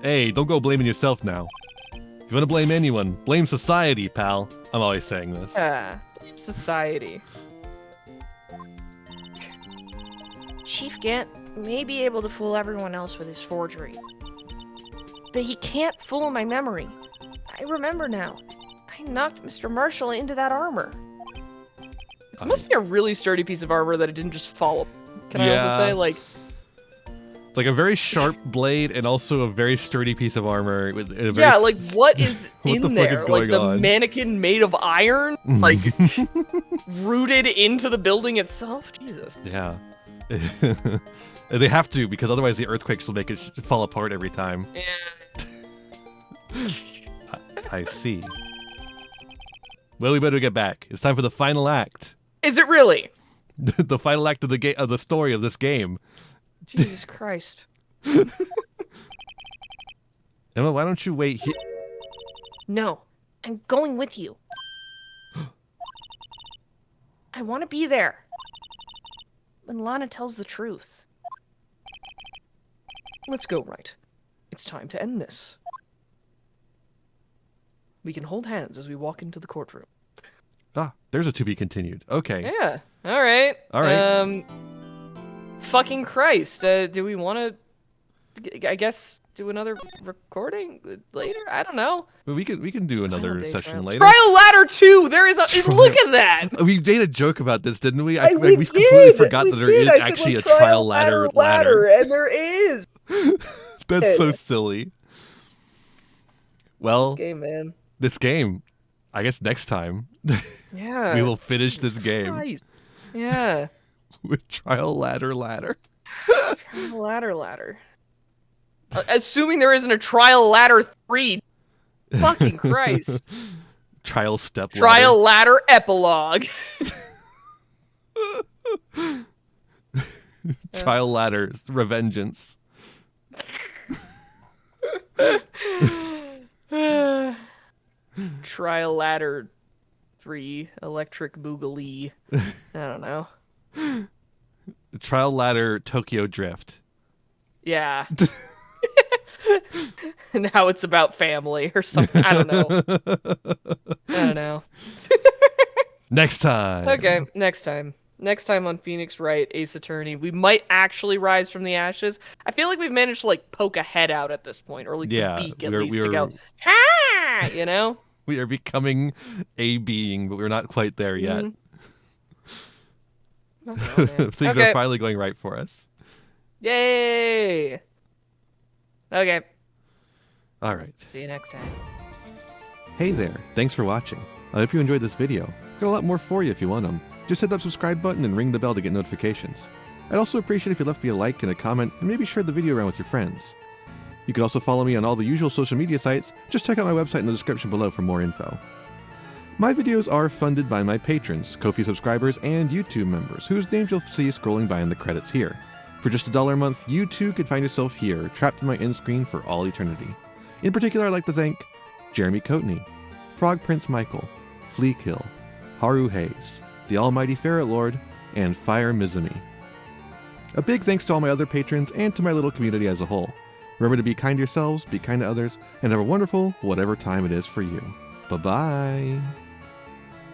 Hey, don't go blaming yourself now. If you wanna blame anyone, blame society, pal. I'm always saying this. Blame society. Chief Gant may be able to fool everyone else with his forgery. But he can't fool my memory. I remember now. I knocked Mr. Marshall into that armor. It must be a really sturdy piece of armor that it didn't just fall. Can I also say, like a very sharp blade and also a very sturdy piece of armor with a very yeah, like what is what the in fuck there? is Like going the on? mannequin made of iron, like rooted into the building itself. Jesus. Yeah. They have to, because otherwise the earthquakes will make it fall apart every time. Yeah. I see. Well, we better get back. It's time for the final act. Is it really? The final act of the story of this game. Jesus Christ. Emma, why don't you wait here? No, I'm going with you. I want to be there. When Lana tells the truth. Let's go, Wright. It's time to end this. We can hold hands as we walk into the courtroom. Ah, there's a to be continued. Okay. Yeah. All right. All right. Fucking Christ. Do we want to, I guess, do another recording later? I don't know. Well, we can do another session later. Trial Ladder 2! There is a... Look at that! We made a joke about this, didn't we? We completely forgot that there is actually a trial ladder. And there is! That's so silly. Well, This game, man. this game, I guess next time, Yeah. we will finish this game Christ. Yeah. with trial ladder. Ladder. Assuming there isn't a Trial Ladder 3. Fucking Christ. Trial step ladder. Trial Ladder Epilogue. Trial ladders, revengeance. Trial Ladder 3, Electric Boogaloo. I don't know. Trial Ladder Tokyo Drift. Yeah. Now it's about family or something. I don't know. Next time. Okay, next time. Next time on Phoenix Wright, Ace Attorney, we might actually rise from the ashes. I feel like we've managed to like poke a head out at this point, or like the beak at least to go, ha! You know? We are becoming a being, but we're not quite there yet. Things are finally going right for us. Yay! Okay. All right. See you next time. Hey there. Thanks for watching. I hope you enjoyed this video. I've got a lot more for you if you want them. Just hit that subscribe button and ring the bell to get notifications. I'd also appreciate if you left me a like and a comment and maybe shared the video around with your friends. You can also follow me on all the usual social media sites. Just check out my website in the description below for more info. My videos are funded by my patrons, Ko-fi subscribers, and YouTube members, whose names you'll see scrolling by in the credits here. For just $1 a month, you too could find yourself here, trapped in my end screen for all eternity. In particular, I'd like to thank Jeremy Coatney, Frog Prince Michael, Fleakill, Haru Hayes, the Almighty Ferret Lord, and Fire Mizumi. A big thanks to all my other patrons and to my little community as a whole. Remember to be kind to yourselves, be kind to others, and have a wonderful whatever time it is for you. Bye-bye.